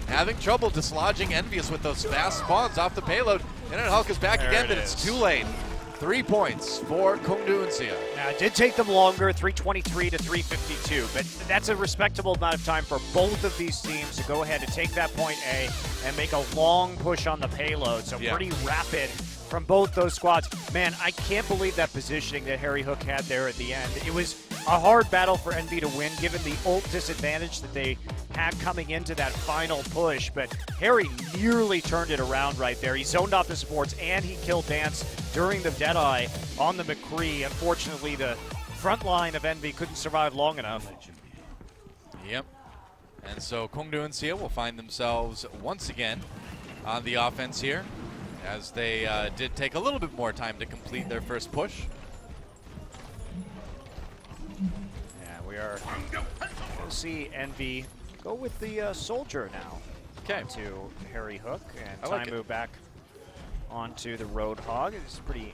having trouble dislodging EnVyUs with those fast spawns off the payload. Internet Hulk is back again, but it's too late. 3 points for KongDoo Uncia. Now, it did take them longer, 323 to 352, but that's a respectable amount of time for both of these teams to go ahead and take that point A and make a long push on the payload. So pretty rapid from both those squads. Man, I can't believe that positioning that Harry Hook had there at the end. It was a hard battle for EnVy to win, given the ult disadvantage that they had coming into that final push, but Harry nearly turned it around right there. He zoned off the supports, and he killed Dance during the Deadeye on the McCree. Unfortunately, the front line of EnVy couldn't survive long enough. Yep. And so KongDoo Uncia will find themselves once again on the offense here, as they did take a little bit more time to complete their first push. Yeah, we are going to see EnVy go with the Soldier now. Okay. To Harry Hook, and Taimu back onto the Roadhog. It's pretty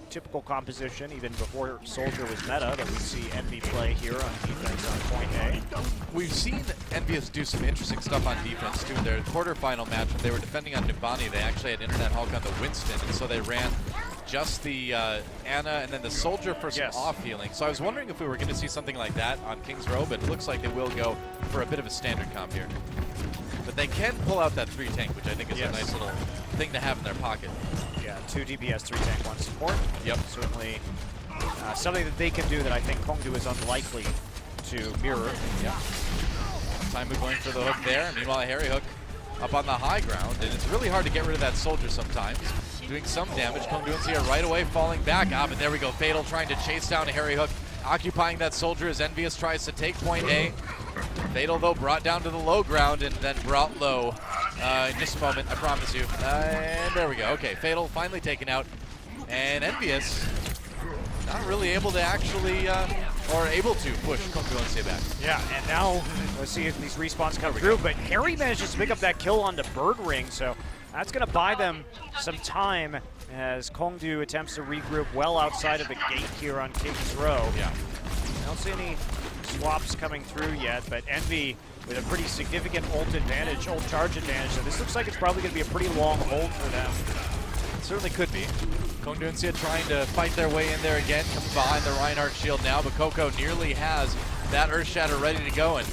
typical composition, even before Soldier was meta, that we see EnVy play here on defense on point A. We've seen EnVyUs do some interesting stuff on defense too. Their quarterfinal match, when they were defending on Numbani, they actually had Internet Hulk on the Winston, and so they ran just the Ana and then the Soldier for some off healing. So I was wondering if we were going to see something like that on King's Row, but it looks like they will go for a bit of a standard comp here. But they can pull out that 3 tank, which I think is a nice little thing to have in their pocket. Yeah, 2 DPS, 3 tank, 1 support. Yep. Certainly something that they can do that I think KongDoo is unlikely to mirror. Yeah. Taimu going for the hook there. Meanwhile, Harry Hook up on the high ground, and it's really hard to get rid of that Soldier sometimes. Doing some damage. KongDoo Uncia right away falling back. But there we go. Fatal trying to chase down Harry Hook, occupying that Soldier as EnVyUs tries to take point A. Fatal, though, brought down to the low ground and then brought low in just a moment, I promise you. And there we go. Okay, Fatal finally taken out. And EnVyUs not really able to actually, or able to push KongDoo Uncia back. Yeah, and now let's see if these respawns come through. But Harry manages to pick up that kill onto Bergering, so that's going to buy them some time as KongDoo attempts to regroup well outside of the gate here on King's Row. Yeah. I don't see any swaps coming through yet, but EnVy with a pretty significant ult advantage, ult charge advantage. So this looks like it's probably going to be a pretty long hold for them. It certainly could be. KongDoo Uncia trying to fight their way in there again, comes behind the Reinhardt shield now, but Coco nearly has that Earth Shatter ready to go, and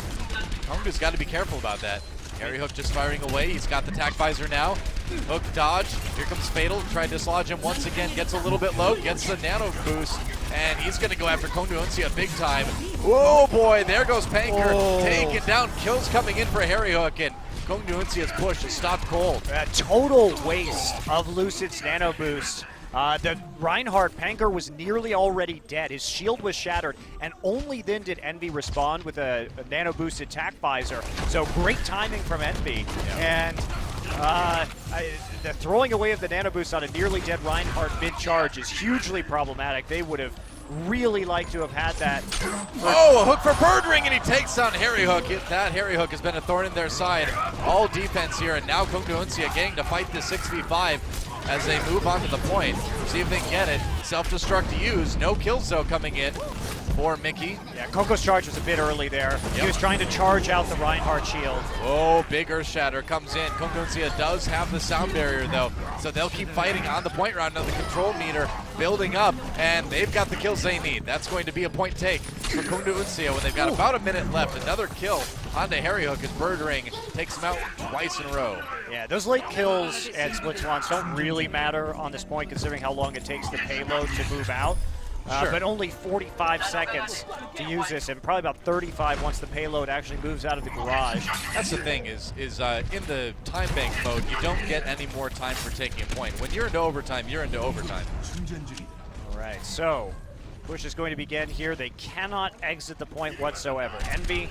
KongDoo's got to be careful about that. Harry Hook just firing away. He's got the tack visor now. Hook dodge. Here comes Fatal. Try to dislodge him once again. Gets a little bit low. Gets the nano boost. And he's going to go after KongDoo Uncia big time. Whoa, boy. There goes Panker. Taken down. Kills coming in for Harry Hook. And KongDoo Uncia's push is stopped cold. A total waste of Lucid's nano boost. The Reinhardt Panker was nearly already dead. His shield was shattered, and only then did EnVy respond with a nano boosted tack visor. So great timing from EnVy. Yeah. And the throwing away of the nano boost on a nearly dead Reinhardt mid-charge is hugely problematic. They would have really liked to have had that. Oh, a hook for Birdring, and he takes down Harry Hook. That Harry Hook has been a thorn in their side. All defense here, and now KongDoo Uncia getting to fight this 6v5 as they move on to the point. See if they can get it. Self-destruct to use. No kills, though, coming in for Mickey. Yeah, Coco's charge was a bit early there. Yep. He was trying to charge out the Reinhardt shield. Oh, big Earth Shatter comes in. KongDoo Uncia does have the sound barrier, though, so they'll keep fighting on the point round. Now the control meter building up, and they've got the kills they need. That's going to be a point take for KongDoo Uncia when they've got about a minute left. Another kill onto Harry Hook as Birdring takes him out twice in a row. Yeah, those late kills and split swans don't really matter on this point, considering how long it takes the payload to move out. Sure. But only 45 seconds to use this, and probably about 35 once the payload actually moves out of the garage. That's the thing is in the time bank mode, you don't get any more time for taking a point. When you're into overtime, you're into overtime. All right, so push is going to begin here. They cannot exit the point whatsoever. EnVy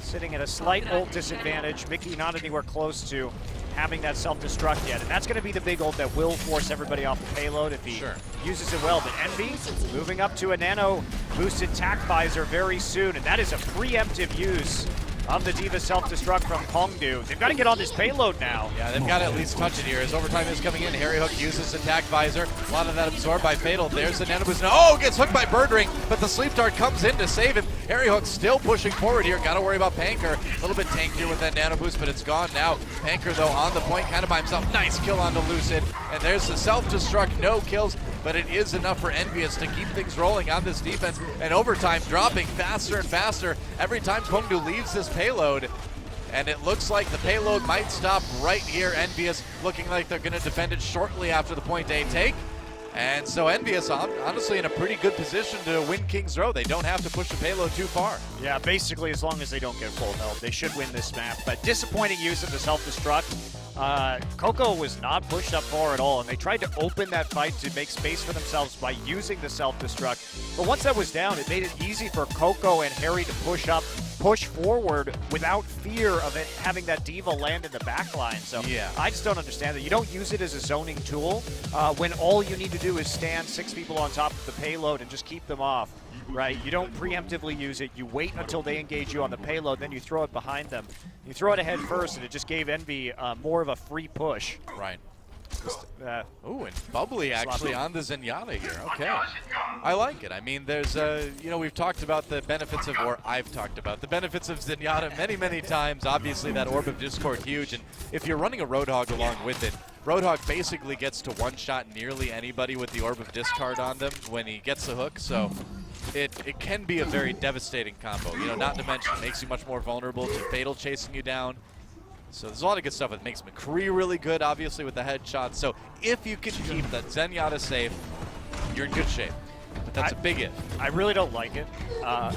sitting at a slight ult disadvantage. Mickey not anywhere close to having that self-destruct yet, and that's going to be the big ult that will force everybody off the payload if he uses it well. But EnVy moving up to a nano boosted tack visor very soon, and that is a preemptive use of the D.Va self-destruct from KongDoo. They've got to get on this payload now. Yeah, they've got to at least touch it here. As overtime is coming in, Harry Hook uses attack visor. A lot of that absorbed by Fatal. There's the nano boost. Oh, gets hooked by Birdring, but the sleep dart comes in to save him. Harry Hook still pushing forward here. Got to worry about Panker. A little bit tankier with that nano boost, but it's gone now. Panker, though, on the point, kind of by himself. Nice kill onto Lucid. And there's the self-destruct. No kills, but it is enough for EnVyUs to keep things rolling on this defense. And overtime dropping faster and faster every time KongDoo leaves this payload. And it looks like the payload might stop right here. EnVyUs looking like they're going to defend it shortly after the point A take. And so EnVyUs honestly in a pretty good position to win King's Row. They don't have to push the payload too far. Yeah, basically as long as they don't get full health, they should win this map. But disappointing use of the self-destruct. Coco was not pushed up far at all, and they tried to open that fight to make space for themselves by using the self-destruct. But once that was down, it made it easy for Coco and Harry to push forward without fear of it having that D.Va land in the backline. So yeah. I just don't understand that. You don't use it as a zoning tool when all you need to do is stand 6 people on top of the payload and just keep them off. Right, you don't preemptively use it. You wait until they engage you on the payload, then you throw it behind them. You throw it ahead first, and it just gave EnVy more of a free push. Right. Ooh, and Bubbly actually on the Zenyatta here. Okay. I like it. I mean, there's, we've talked about the benefits of, or I've talked about the benefits of Zenyatta many, many times. Obviously, that Orb of Discord, huge. And if you're running a Roadhog along with it, Roadhog basically gets to one-shot nearly anybody with the Orb of Discard on them when he gets the hook. So it can be a very devastating combo. Not to mention it makes you much more vulnerable to Fatal chasing you down. So there's a lot of good stuff. It makes McCree really good, obviously, with the headshots. So if you can keep that Zenyatta safe, you're in good shape. But that's a big if. I really don't like it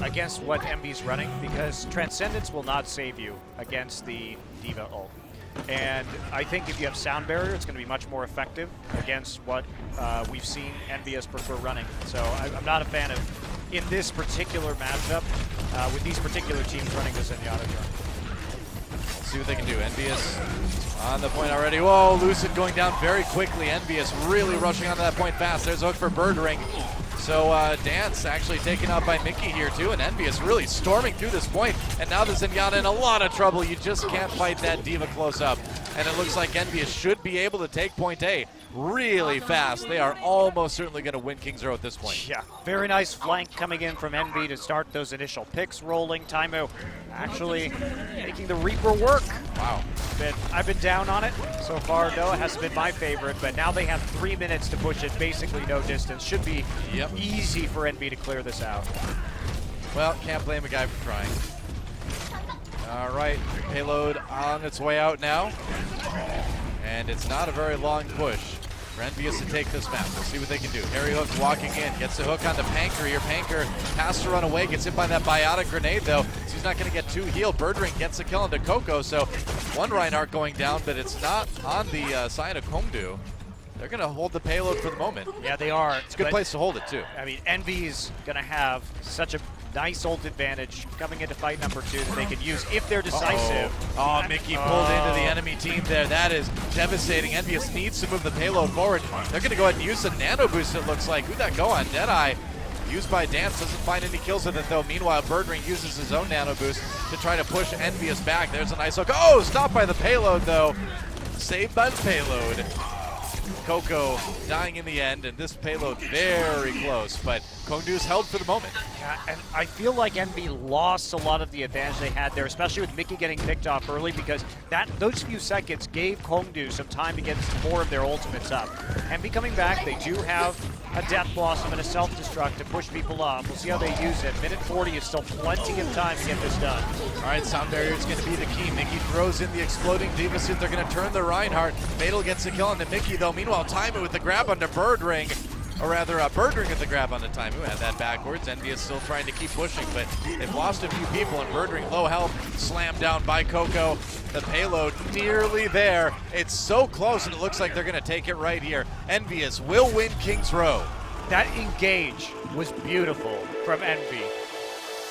against what EnVy's running, because Transcendence will not save you against the D.Va ult. And I think if you have Sound Barrier, it's going to be much more effective against what we've seen EnVyUs prefer running. So I'm not a fan of, in this particular matchup, with these particular teams running the Zenyatta run. See what they can do. EnVyUs on the point already. Whoa, Lucid going down very quickly. EnVyUs really rushing onto that point fast. There's a hook for Birdring. So Dance actually taken out by Mickey here too, and EnVyUs really storming through this point. And now the Zenyatta in a lot of trouble. You just can't fight that D.Va close up. And it looks like EnVyUs should be able to take point A really fast. They are almost certainly going to win King's Row at this point. Yeah, very nice flank coming in from EnVy to start those initial picks rolling. Taimo actually making the Reaper work. Wow. I've been down on it so far. No, it hasn't been my favorite, but now they have 3 minutes to push it basically no distance. Should be easy for EnVy to clear this out. Well, can't blame a guy for trying. All right, payload on its way out now. And it's not a very long push for EnVyUs to take this map. We'll see what they can do. Harry Hook walking in, gets the hook onto Panker here. Panker has to run away, gets hit by that biotic grenade though, so he's not going to get too healed. Birdring gets a kill into Coco, so one Reinhardt going down, but it's not on the side of KongDoo. They're going to hold the payload for the moment. Yeah, they are. It's a good place to hold it too. I mean, EnVy's going to have such a nice ult advantage coming into fight number 2 that they can use if they're decisive. Oh, Mickey pulled into the enemy team there. That is devastating. EnVyUs needs to move the payload forward. They're going to go ahead and use the nano boost, it looks like. Who'd that go on? Deadeye. Used by Dance, doesn't find any kills with it though. Meanwhile, Birdring uses his own nano boost to try to push EnVyUs back. There's a nice hook. Oh, stopped by the payload though. Saved by the payload. Coco dying in the end, and this payload very close, but KongDoo's held for the moment. Yeah, and I feel like EnVy lost a lot of the advantage they had there, especially with Mickey getting picked off early, because those few seconds gave KongDoo some time to get more of their ultimates up. EnVy coming back, they do have a Death Blossom and a Self-Destruct to push people off. We'll see how they use it. Minute 40 is still plenty of time to get this done. All right, sound barrier is going to be the key. Mickey throws in the exploding Diva Suit. They're going to turn the Reinhardt. Fatal gets a kill on the Mickey, though. Meanwhile, Taimu with the grab onto Birdring. Or rather, Birdring with the grab on the Taimu. Had that backwards. EnVyUs still trying to keep pushing, but they've lost a few people, and Birdring low health, slammed down by Coco. The payload nearly there. It's so close, and it looks like they're going to take it right here. EnVyUs will win King's Row. That engage was beautiful from EnVy.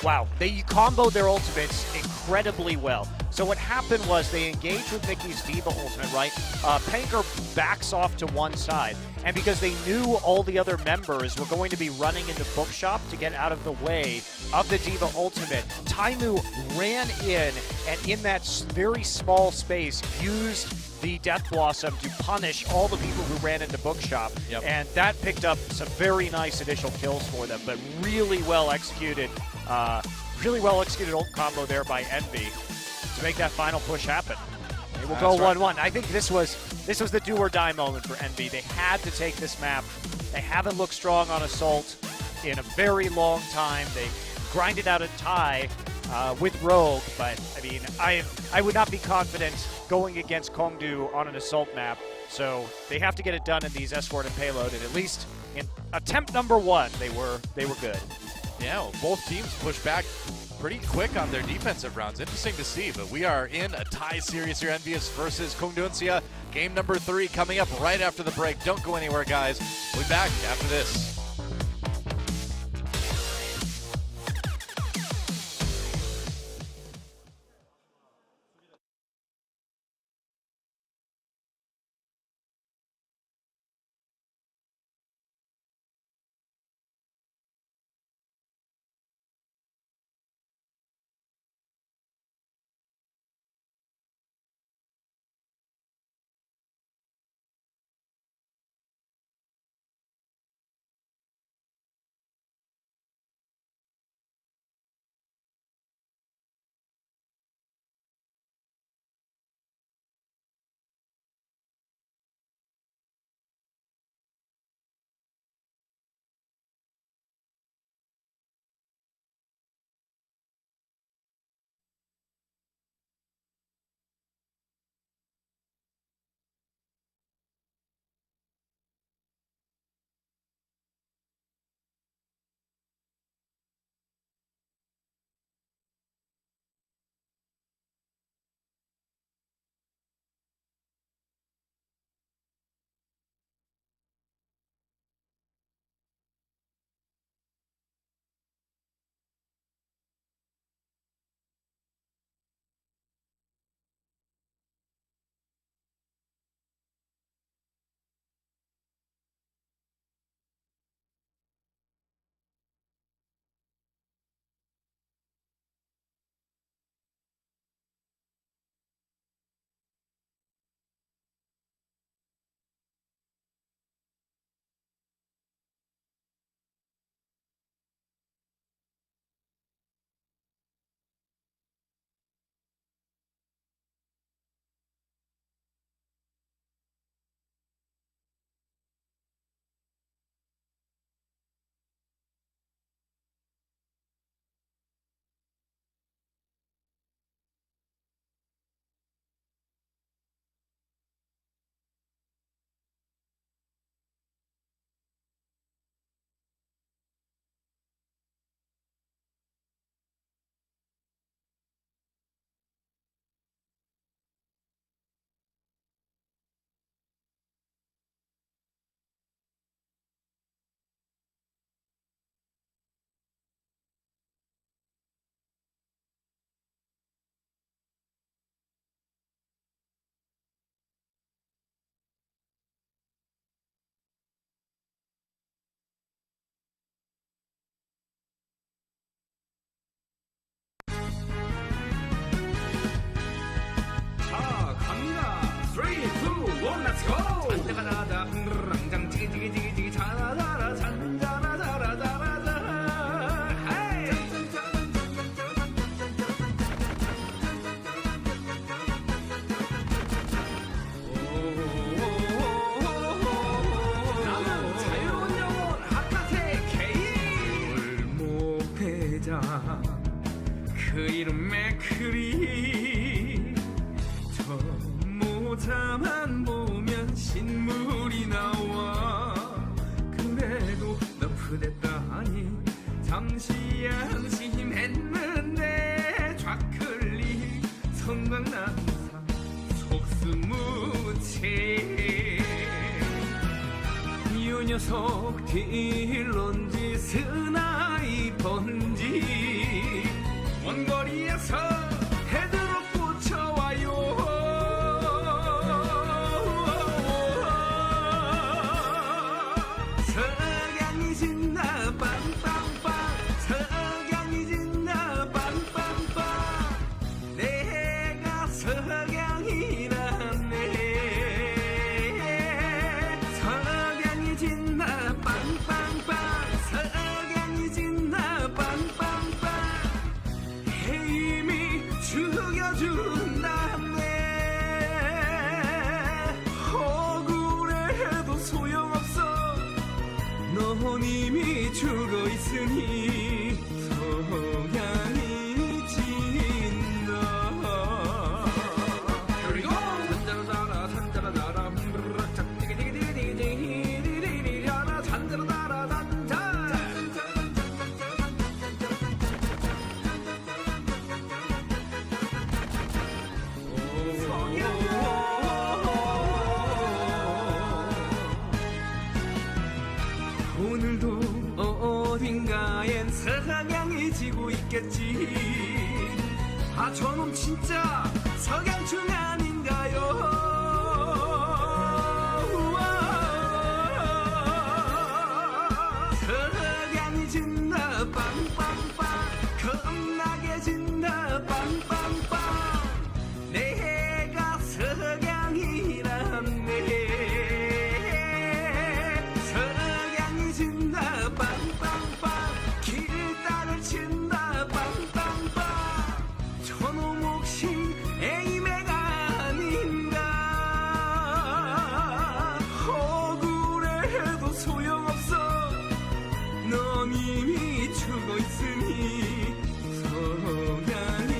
Wow, they comboed their ultimates incredibly well. So what happened was they engaged with Mickey's Diva ultimate, right? Panker backs off to one side, and because they knew all the other members were going to be running into Bookshop to get out of the way of the Diva ultimate, Taimu ran in, and in that very small space used the Death Blossom to punish all the people who ran into Bookshop. Yep. And that picked up some very nice initial kills for them, but really well executed ult combo there by EnVy to make that final push happen. They will go 1-1. I think this was the do or die moment for EnVy. They had to take this map. They haven't looked strong on Assault in a very long time. They grinded out a tie with Rogue, but I mean, I would not be confident going against KongDoo on an Assault map. So they have to get it done in these Escort and Payload, and at least in attempt number 1, they were good. Yeah, well, both teams pushed back pretty quick on their defensive rounds. Interesting to see, but we are in a tie series here. EnVyUs versus KongDoo Uncia. Game number 3 coming up right after the break. Don't go anywhere, guys. We'll be back after this. 지기지기지기 자라자라 잔자라자라자라자 헤이 나는 자유로운 영혼 하카세 케이 골목대장 그 이름 맥크리 저 모자만 보면 신물이 나와 그래도 너프됐다니 잠시 안심했는데 좌클릭 성광난사 속수무책 이 녀석 딜런지 스나이퍼인지 원거리에서 헤드로 꽂혀와요 석양이 진다 빵빵빵 석양이 진다 빵빵빵 내가 석양이라네 석양이 진다 빵빵빵 석양이 진다 빵빵빵 힘이 죽여준다네 억울해도 소용없어 넌 이미 죽어있으니 석양이 진다 그리고 산자라자라 산자라자라 hum브르르 짝디기디기디기디기디기디기디라 산자라자라 산자 오늘도 어딘가엔 석양이 지고 있겠지 아 저놈 진짜 석양충 아닌가요 우와. 석양이 진다 빵빵빵 겁나게 진다 빵빵빵 내가 석양이란네 석양이 진다 빵빵빵 길다를 친다 빵빵빵 저놈 혹시 에이매가 아닌가 억울해도 소용없어 넌 이미 죽어있으니 석양이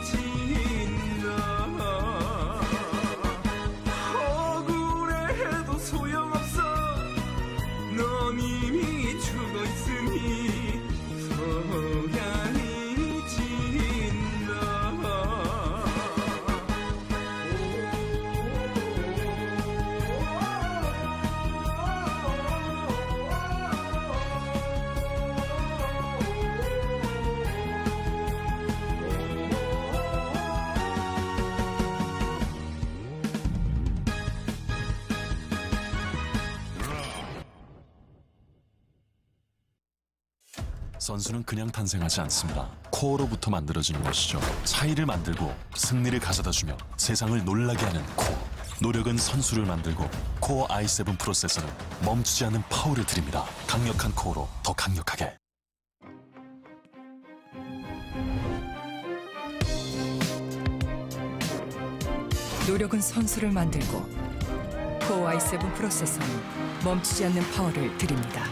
진다 억울해도 소용없어 넌 이미 죽어있으니 석양이 진다 선수는 그냥 탄생하지 않습니다. 코어로부터 만들어지는 것이죠. 차이를 만들고 승리를 가져다주며 세상을 놀라게 하는 코어. 노력은 선수를 만들고 코어 i7 프로세서는 멈추지 않는 파워를 드립니다. 강력한 코어로 더 강력하게. 노력은 선수를 만들고 코어 i7 프로세서는 멈추지 않는 파워를 드립니다.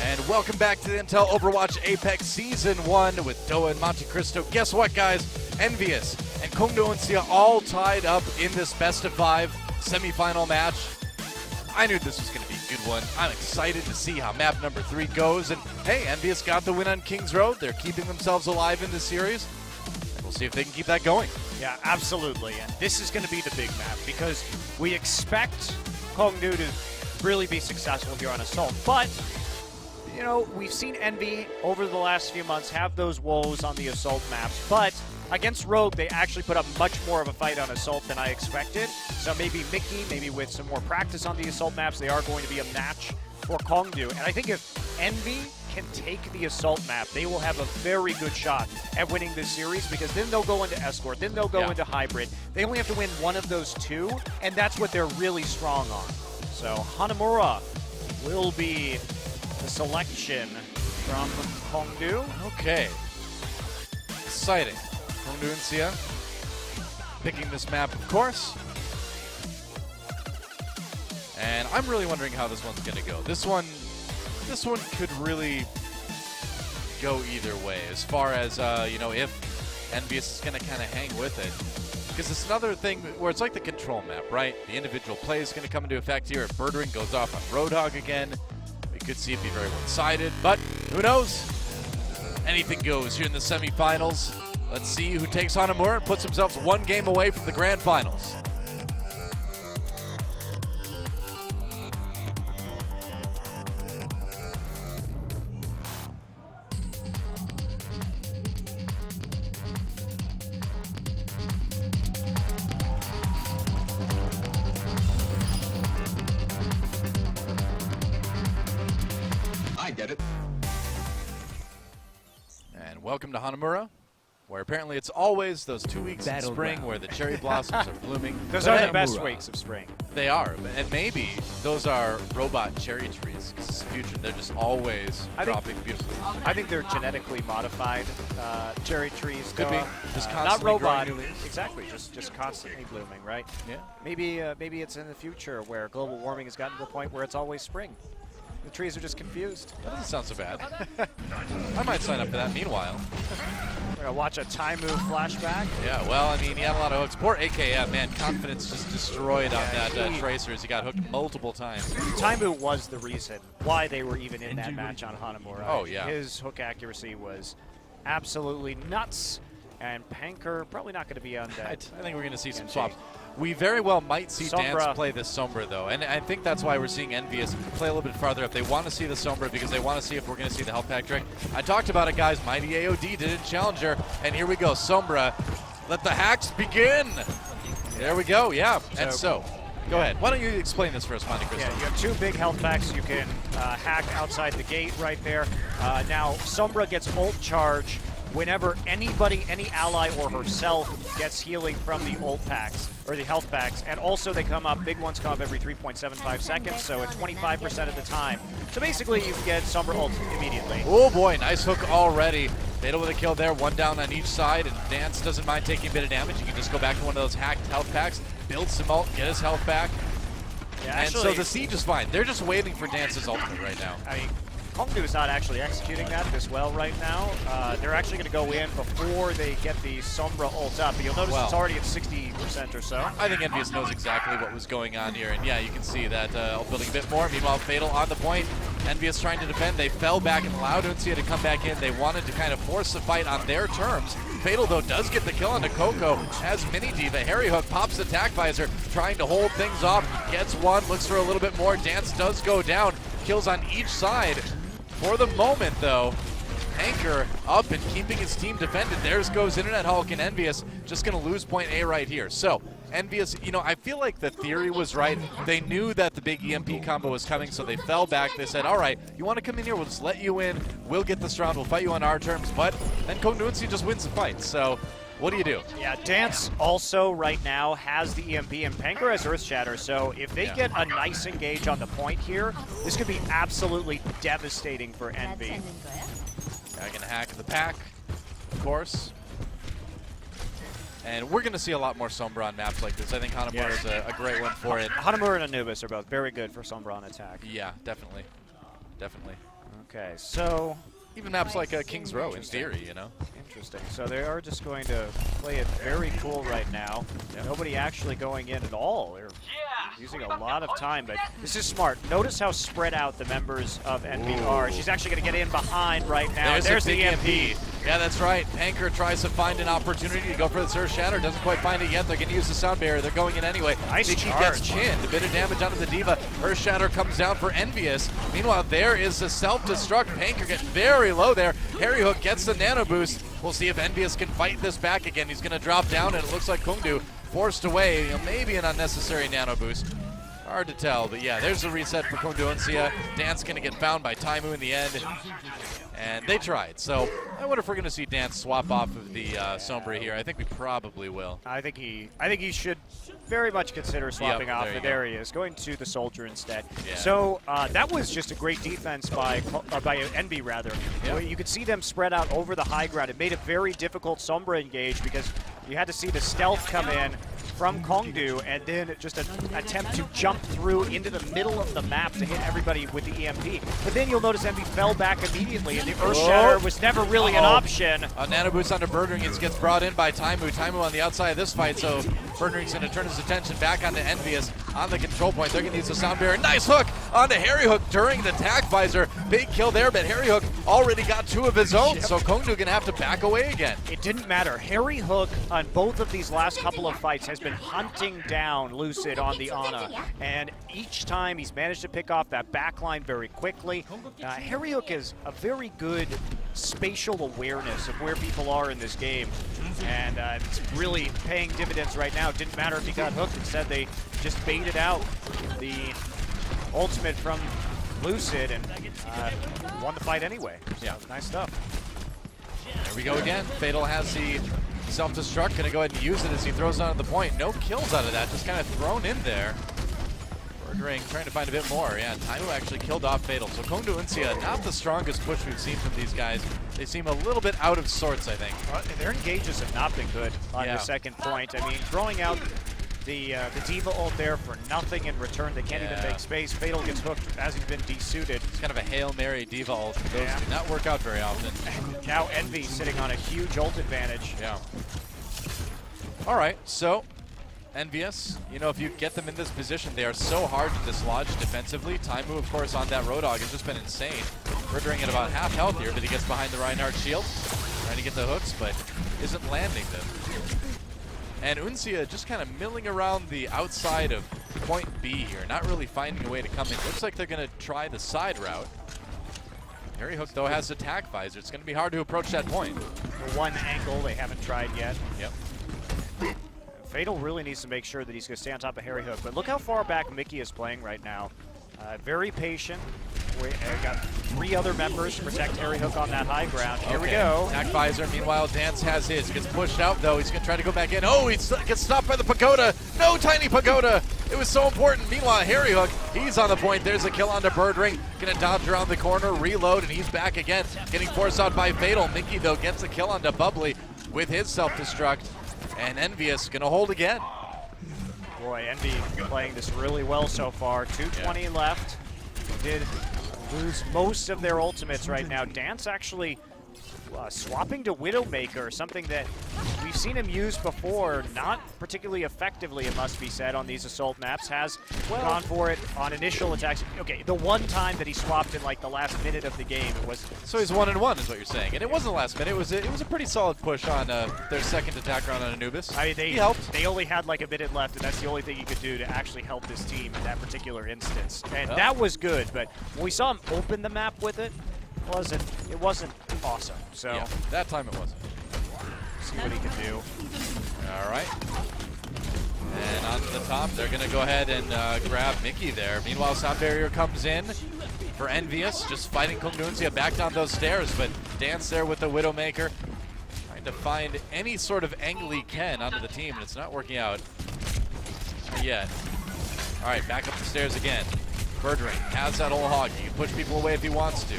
And welcome back to the Intel Overwatch Apex Season 1 with Doa and Monte Cristo. Guess what, guys? EnVyUs and KongDoo and Uncia all tied up in this best-of-5 semifinal match. I knew this was going to be a good one. I'm excited to see how map number 3 goes. And hey, EnVyUs got the win on King's Road. They're keeping themselves alive in this series. And we'll see if they can keep that going. Yeah, absolutely. And this is going to be the big map because we expect KongDoo to really be successful here on Assault. But you know, we've seen EnVy over the last few months have those woes on the Assault maps, but against Rogue, they actually put up much more of a fight on Assault than I expected. So maybe Mickey, maybe with some more practice on the Assault maps, they are going to be a match for KongDoo. And I think if EnVy can take the Assault map, they will have a very good shot at winning this series, because then they'll go into Escort, then they'll go into Hybrid. They only have to win one of those two, and that's what they're really strong on. So Hanamura will be the selection from KongDoo. Okay. Exciting. KongDoo Uncia picking this map, of course. And I'm really wondering how this one's going to go. This one could really go either way, as far as, you know, if EnVyUs is going to kind of hang with it. Because it's another thing where it's like the control map, right? The individual play is going to come into effect here. If Birdring goes off on Roadhog again, we could see it be very one-sided. But who knows? Anything goes here in the semifinals. Let's see who takes Hanamura and puts themselves one game away from the grand finals. I get it. And welcome to Hanamura, where apparently it's always those 2 weeks in spring where the cherry blossoms are blooming. Those are the best weeks of spring. They are, and maybe those are robot cherry trees, because it's the future. They're just always dropping beautifully. I think they're genetically modified cherry trees. Could be. Just constantly not robot. growing new leaves. Exactly, just constantly blooming, right? Yeah. Maybe it's in the future where global warming has gotten to the point where it's always spring. The trees are just confused. That doesn't sound so bad. I might sign up for that. Meanwhile, we're gonna watch a Taimu flashback. yeah, well, I mean, he had a lot of hooks. Poor AKM, man, confidence just destroyed on that Tracer as he got hooked multiple times. Taimu was the reason why they were even in that match on Hanamura. Oh, yeah. His hook accuracy was absolutely nuts, and Panker probably not going to be on that. I think we're going to see some swaps. We very well might see Sombra. Dance play this Sombra, though, and I think that's why we're seeing EnVyUs play a little bit farther up. They want to see the Sombra because they want to see if we're going to see the health pack trick. I talked about it, guys. Mighty AOD did it in Challenger, and here we go. Sombra, let the hacks begin. There we go, yeah. And so, go ahead. Why don't you explain this for us, Monte Cristo? Yeah, you have two big health packs. You can hack outside the gate right there. Now, Sombra gets ult charge whenever anybody, any ally or herself gets healing from the ult packs, or the health packs, and also they come up, big ones come up every 3.75 seconds, so at 25% of the time. So basically you can get Sombra ult immediately. Oh boy, nice hook already. Fatal with a kill there, one down on each side, and Dance doesn't mind taking a bit of damage. You can just go back to one of those hacked health packs, build some ult, get his health back. Yeah, and so the siege is fine. They're just waiting for Dance's ultimate right now. I mean, KongDoo is not actually executing that this well right now. They're actually going to go in before they get the Sombra ult up. But you'll notice it's already at 60% or so. I think EnVyUs knows exactly what was going on here. And yeah, you can see that building a bit more. Meanwhile, Fatal on the point. EnVyUs trying to defend. They fell back and allowed Uncia to come back in. They wanted to kind of force the fight on their terms. Fatal, though, does get the kill onto Coco. Has Mini Diva. Harry Hook pops attack visor, trying to hold things off. Gets one, looks for a little bit more. Dance does go down. Kills on each side. For the moment, though, Anchor up and keeping his team defended. There's goes Internet Hulk, and EnVyUs just going to lose point A right here. So, EnVyUs, you know, I feel like the theory was right. They knew that the big EMP combo was coming, so they fell back. They said, all right, you want to come in here? We'll just let you in. We'll get this round. We'll fight you on our terms. But then KongDoo just wins the fight. So, what do you do? Yeah, Dance also right now has the EMP, and Panker has Earth Shatter, so if they get a nice engage on the point here, this could be absolutely devastating for EnVy. I can hack the pack, of course. And we're going to see a lot more Sombra on maps like this. I think Hanamura is a great one for it. Hanamura and Anubis are both very good for Sombra on attack. Yeah, definitely. Definitely. Okay, so even maps like King's Row, in theory, you know? Interesting. So they are just going to play it very cool right now. Yeah. Nobody actually going in at all. They're using a lot of time, but this is smart. Notice how spread out the members of ENVy are. She's actually going to get in behind right now. There's the EMP. Yeah, that's right. Panker tries to find an opportunity to go for the Surge Shatter. Doesn't quite find it yet. They're going to use the Sound Barrier. They're going in anyway. Nice Mickey charge. gets chinned. A bit of damage onto the Diva. Her Shatter comes down for EnVyUs. Meanwhile, there is the self-destruct. Panker getting very low there. Harry Hook gets the nano boost. We'll see if EnVyUs can fight this back again. He's going to drop down, and it looks like KongDoo forced away. You know, maybe an unnecessary nano boost. Hard to tell, but yeah, there's the reset for KongDoo Uncia. Dance going to get found by Taimu in the end. And they tried, so I wonder if we're going to see Dance swap off of the Sombra here. I think we probably will. I think he should very much consider swapping off. There he is, going to the Soldier instead. Yeah. So that was just a great defense by EnVy rather. Yeah. You could see them spread out over the high ground. It made a very difficult Sombra engage because you had to see the stealth come in from KongDoo and then just an attempt to jump through into the middle of the map to hit everybody with the EMP. But then you'll notice EnVy fell back immediately, and the Earth Shatter was never really an option. A nano boost onto Birdring gets brought in by Taimu. Taimu on the outside of this fight, so Birdring's going to turn his attention back onto EnVyUs on the control point. They're going to use the Sound Barrier. Nice hook onto Harry Hook during the attack visor. Big kill there, but Harry Hook already got 2 of his own, so KongDoo going to have to back away again. It didn't matter. Harry Hook on both of these last couple of fights has been hunting down Lucid on the Ana, and each time he's managed to pick off that backline very quickly. Harry Hook has a very good spatial awareness of where people are in this game, and it's really paying dividends right now. It didn't matter if he got hooked. Instead, they just baited out the ultimate from Lucid and won the fight anyway. Yeah. So, nice stuff. There we go again. Fatal has the self-destruct. Going to go ahead and use it as he throws onto the point. No kills out of that. Just kind of thrown in there. Birdring trying to find a bit more. Yeah, Taimu actually killed off Fatal. So KongDoo Uncia, not the strongest push we've seen from these guys. They seem a little bit out of sorts, I think. Their engages have not been good on the second point. I mean, throwing out the Diva ult there for nothing in return. They can't even make space. Fatal gets hooked as he's been desuited. It's kind of a Hail Mary Diva ult. Those do not work out very often. Now EnVy sitting on a huge ult advantage. Yeah. All right, so EnVyUs, you know, if you get them in this position, they are so hard to dislodge defensively. Taimu, of course, on that Roadhog has just been insane. Birdring at about half health here, but he gets behind the Reinhardt shield, trying to get the hooks, but isn't landing them. And Uncia just kind of milling around the outside of point B here, not really finding a way to come in. Looks like they're going to try the side route. Harry Hook, though, has attack visor. It's going to be hard to approach that point. The one angle they haven't tried yet. Yep. Fatal really needs to make sure that he's going to stay on top of Harry Hook. But look how far back Mickey is playing right now. Very patient. We got 3 other members to protect Harry Hook on that high ground. Here we go. Attack visor. Meanwhile, Dance has his. He gets pushed out, though. He's going to try to go back in. Oh, he gets stopped by the Pagoda. No, Tiny Pagoda. It was so important. Meanwhile, Harry Hook, he's on the point. There's a kill onto Birdring. Going to dodge around the corner, reload, and he's back again. Getting forced out by Fatal. Mickey, though, gets a kill onto Bubbly with his self-destruct. And EnVyUs going to hold again. Boy, EnVy playing this really well so far. 2:20 left. Did lose most of their ultimates right now. Dance actually swapping to Widowmaker, something that we've seen him use before, not particularly effectively, it must be said, on these assault maps. Has gone for it on initial attacks. Okay, the one time that he swapped in like the last minute of the game, it was... So he's 1-1 is what you're saying, and it wasn't last minute. It was a pretty solid push on their second attack round on Anubis. I mean, he helped. They only had like a minute left, and that's the only thing he could do to actually help this team in that particular instance. And that was good, but when we saw him open the map with it, it wasn't awesome. So yeah, that time it wasn't. See what he can do. All right. And on the top, they're going to go ahead and grab Mickey there. Meanwhile, Sound Barrier comes in for EnVyUs, just fighting KongDoo Uncia back down those stairs, but Dance there with the Widowmaker, trying to find any sort of angle he can onto the team, and it's not working out yet. All right, back up the stairs again. Birdring has that whole hog. He can push people away if he wants to.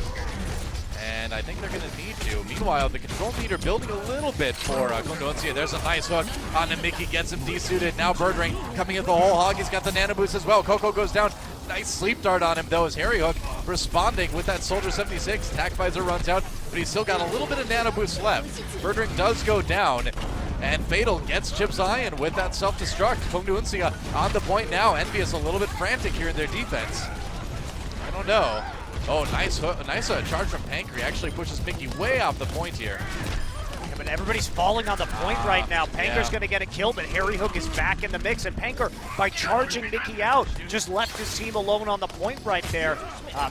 And I think they're going to need to. Meanwhile, the control meter building a little bit for KongDoo Uncia. There's a nice hook onto Mickey, gets him desuited. Now Birdring coming at the whole hog. He's got the nano boost as well. Coco goes down. Nice sleep dart on him, though, as Harry Hook responding with that Soldier 76. Attack visor runs out, but he's still got a little bit of nano boost left. Birdring does go down, and Fatal gets Chip's Iron with that self-destruct. KongDoo Uncia on the point now. EnVyUs a little bit frantic here in their defense. I don't know. Oh, nice charge from Panker. He actually pushes Mickey way off the point here. but everybody's falling on the point right now. Panker's yeah. going to get a kill, but Harry Hook is back in the mix, and Panker, by charging Mickey out, just left his team alone on the point right there.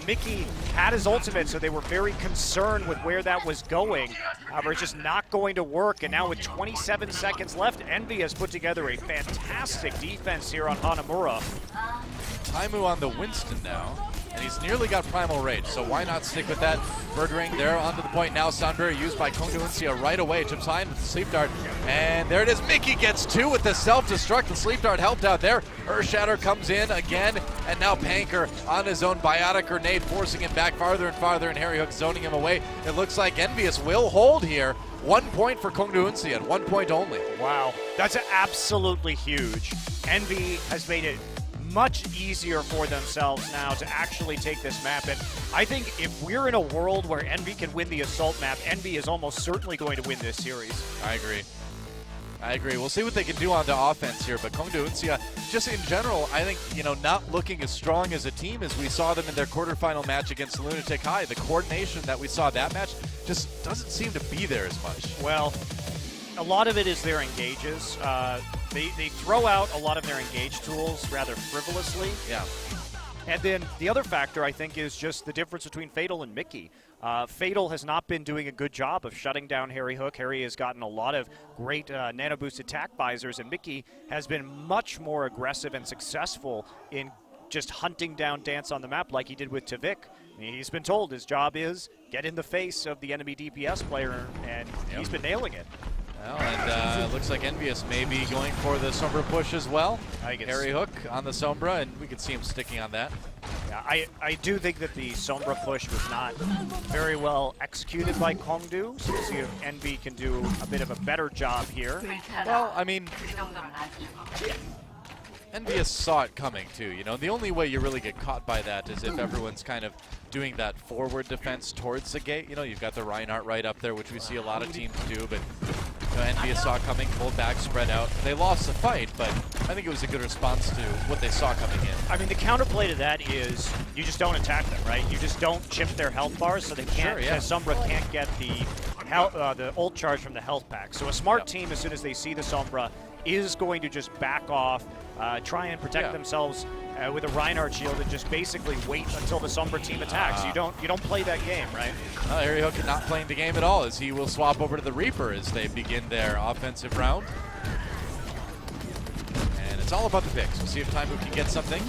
Mickey had his ultimate, so they were very concerned with where that was going. However, it's just not going to work, and now with 27 seconds left, EnVy has put together a fantastic defense here on Hanamura. Taimu on the Winston now, and he's nearly got Primal Rage, so why not stick with that? Birdring there onto the point now. Soundberry used by KongDoo Uncia right away. Chips high with the Sleep Dart, and there it is. Mickey gets 2 with the self-destruct. The Sleep Dart helped out there. Earthshatter comes in again, and now Panker on his own Biotic Grenade, forcing him back farther and farther, and Harry Hook zoning him away. It looks like EnVyUs will hold here. 1 point for KongDoo Uncia, and 1 point only. Wow, that's absolutely huge. EnVy has made it much easier for themselves now to actually take this map. And I think if we're in a world where EnVy can win the Assault map, EnVy is almost certainly going to win this series. I agree. We'll see what they can do on the offense here, but KongDoo Uncia, just in general, I think, not looking as strong as a team as we saw them in their quarterfinal match against Lunatic High. The coordination that we saw that match just doesn't seem to be there as much. Well, a lot of it is their engages. They throw out a lot of their engage tools rather frivolously. Yeah. And then the other factor, I think, is just the difference between Fatal and Mickey. Fatal has not been doing a good job of shutting down Harry Hook. Harry has gotten a lot of great nano boost attack visors, and Mickey has been much more aggressive and successful in just hunting down Dance on the map like he did with Tavik. He's been told his job is get in the face of the enemy DPS player, and he's been nailing it. Well, and it looks like EnVyUs may be going for the Sombra push as well. Harry Hook on the Sombra, and we could see him sticking on that. Yeah, I do think that the Sombra push was not very well executed by KongDoo, so we'll see if EnVy can do a bit of a better job here. Well, I mean, EnVyUs saw it coming too, The only way you really get caught by that is if everyone's kind of doing that forward defense towards the gate. You've got the Reinhardt right up there, which we see a lot of teams do, but EnVyUs saw it coming, pulled back, spread out. They lost the fight, but I think it was a good response to what they saw coming in. I mean, the counterplay to that is you just don't attack them, right? You just don't chip their health bars, so they can't. Sombra can't get the ult charge from the health pack. So a smart team, as soon as they see the Sombra, is going to just back off, try and protect themselves with a Reinhardt shield, and just basically wait until the Sombra team attacks. You don't play that game, right? Harry Hook not playing the game at all, as he will swap over to the Reaper as they begin their offensive round. And it's all about the picks. We'll see if Taimu can get something.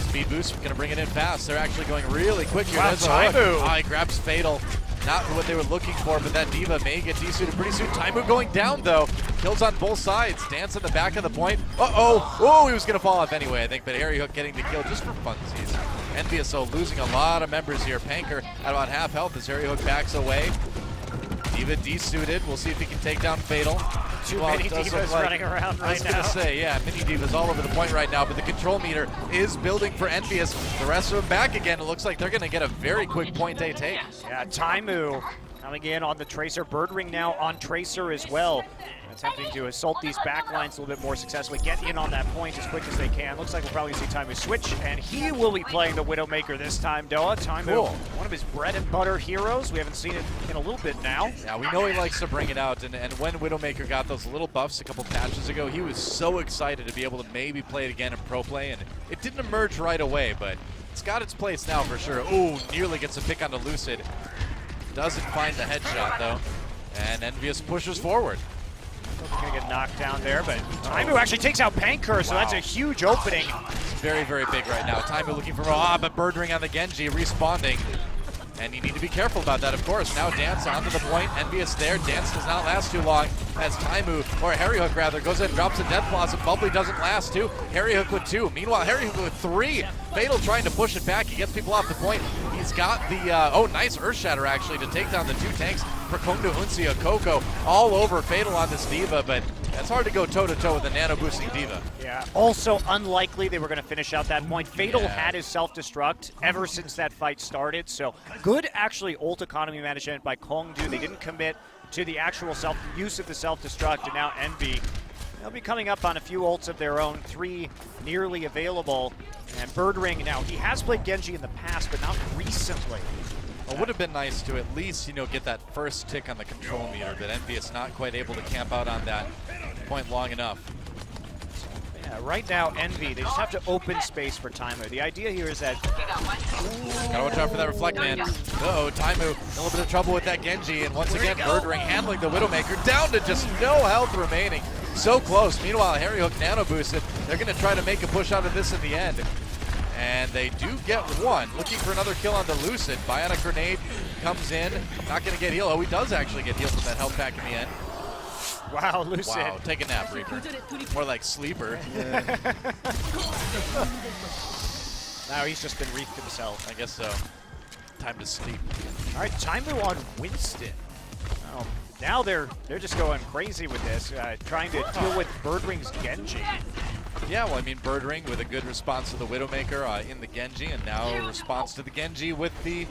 Speed boost, going to bring it in fast. They're actually going really quick here. Wow, Taimu! He grabs Fatal. Not what they were looking for, but that Diva may get desuited pretty soon. Taimu going down, though. Kills on both sides. Dance in the back of the point. Oh, he was going to fall off anyway, I think, but Harry Hook getting the kill just for funsies. EnVyUs losing a lot of members here. Panker at about half health as Harry Hook backs away. Diva desuited. We'll see if he can take down Fatal. Too many Divas running around right now. I was going to say, mini Divas all over the point right now, but the control meter is building for EnVyUs. The rest of them back again. It looks like they're going to get a very quick point they take. Yeah, Taimu coming in on the Tracer. Birdring now on Tracer as well. Attempting to assault these back lines a little bit more successfully, get in on that point as quick as they can. Looks like we'll probably see Taimu switch, and he will be playing the Widowmaker this time, Doa. Taimu, one of his bread and butter heroes. We haven't seen it in a little bit now. Yeah, we know he likes to bring it out, and when Widowmaker got those little buffs a couple patches ago, he was so excited to be able to maybe play it again in pro play, and it didn't emerge right away, but it's got its place now for sure. Oh, nearly gets a pick onto Lucid. Doesn't find the headshot, though, and EnVyUs pushes forward. Going to get knocked down there, but Taimu actually takes out Panker, so that's a huge opening. Very, very big right now. Taimu looking for but Birdring on the Genji, respawning. And you need to be careful about that, of course. Now Dance onto the point. EnVyUs there. Dance does not last too long as Taimu, or Harry Hook rather, goes in, drops a Death Blossom. Bubbly doesn't last too. Harry Hook with 2. Meanwhile, Harry Hook with 3. Fatal trying to push it back. He gets people off the point. He's got the, nice Earthshatter actually to take down the 2 tanks for KongDoo Uncia. Coco all over Fatal on this Diva, but it's hard to go toe-to-toe with a nano-boosting Diva. Yeah, also unlikely they were going to finish out that point. Fatal had his self-destruct ever since that fight started, so good actually ult economy management by KongDoo. They didn't commit to the actual use of the self-destruct, and now EnVy, they'll be coming up on a few ults of their own, 3 nearly available. And Birdring, now he has played Genji in the past, but not recently. It would have been nice to at least, get that first tick on the control meter, but EnVyUs not quite able to camp out on that point long enough. Yeah, right now, Envy, they just have to open space for Taimu. The idea here is that... Gotta watch out for that Reflect Man. Uh-oh, Taimu in a little bit of trouble with that Genji, and once again, Birdring handling the Widowmaker, down to just no health remaining. So close. Meanwhile, Harry Hook nano boosted. They're gonna try to make a push out of this in the end. And they do get one. Looking for another kill on the Lucid. Bionic Grenade comes in. Not going to get healed. Oh, he does actually get healed from that health pack in the end. Wow, Lucid. Wow, take a nap, Reaper. More like Sleeper. Now he's just been reefed himself. I guess so. Time to sleep. All right, Taimu on Winston. Oh, now they're just going crazy with this, trying to deal with Birdring's Genji. Yeah, well, I mean, Birdring with a good response to the Widowmaker in the Genji, and now a response to the Genji with the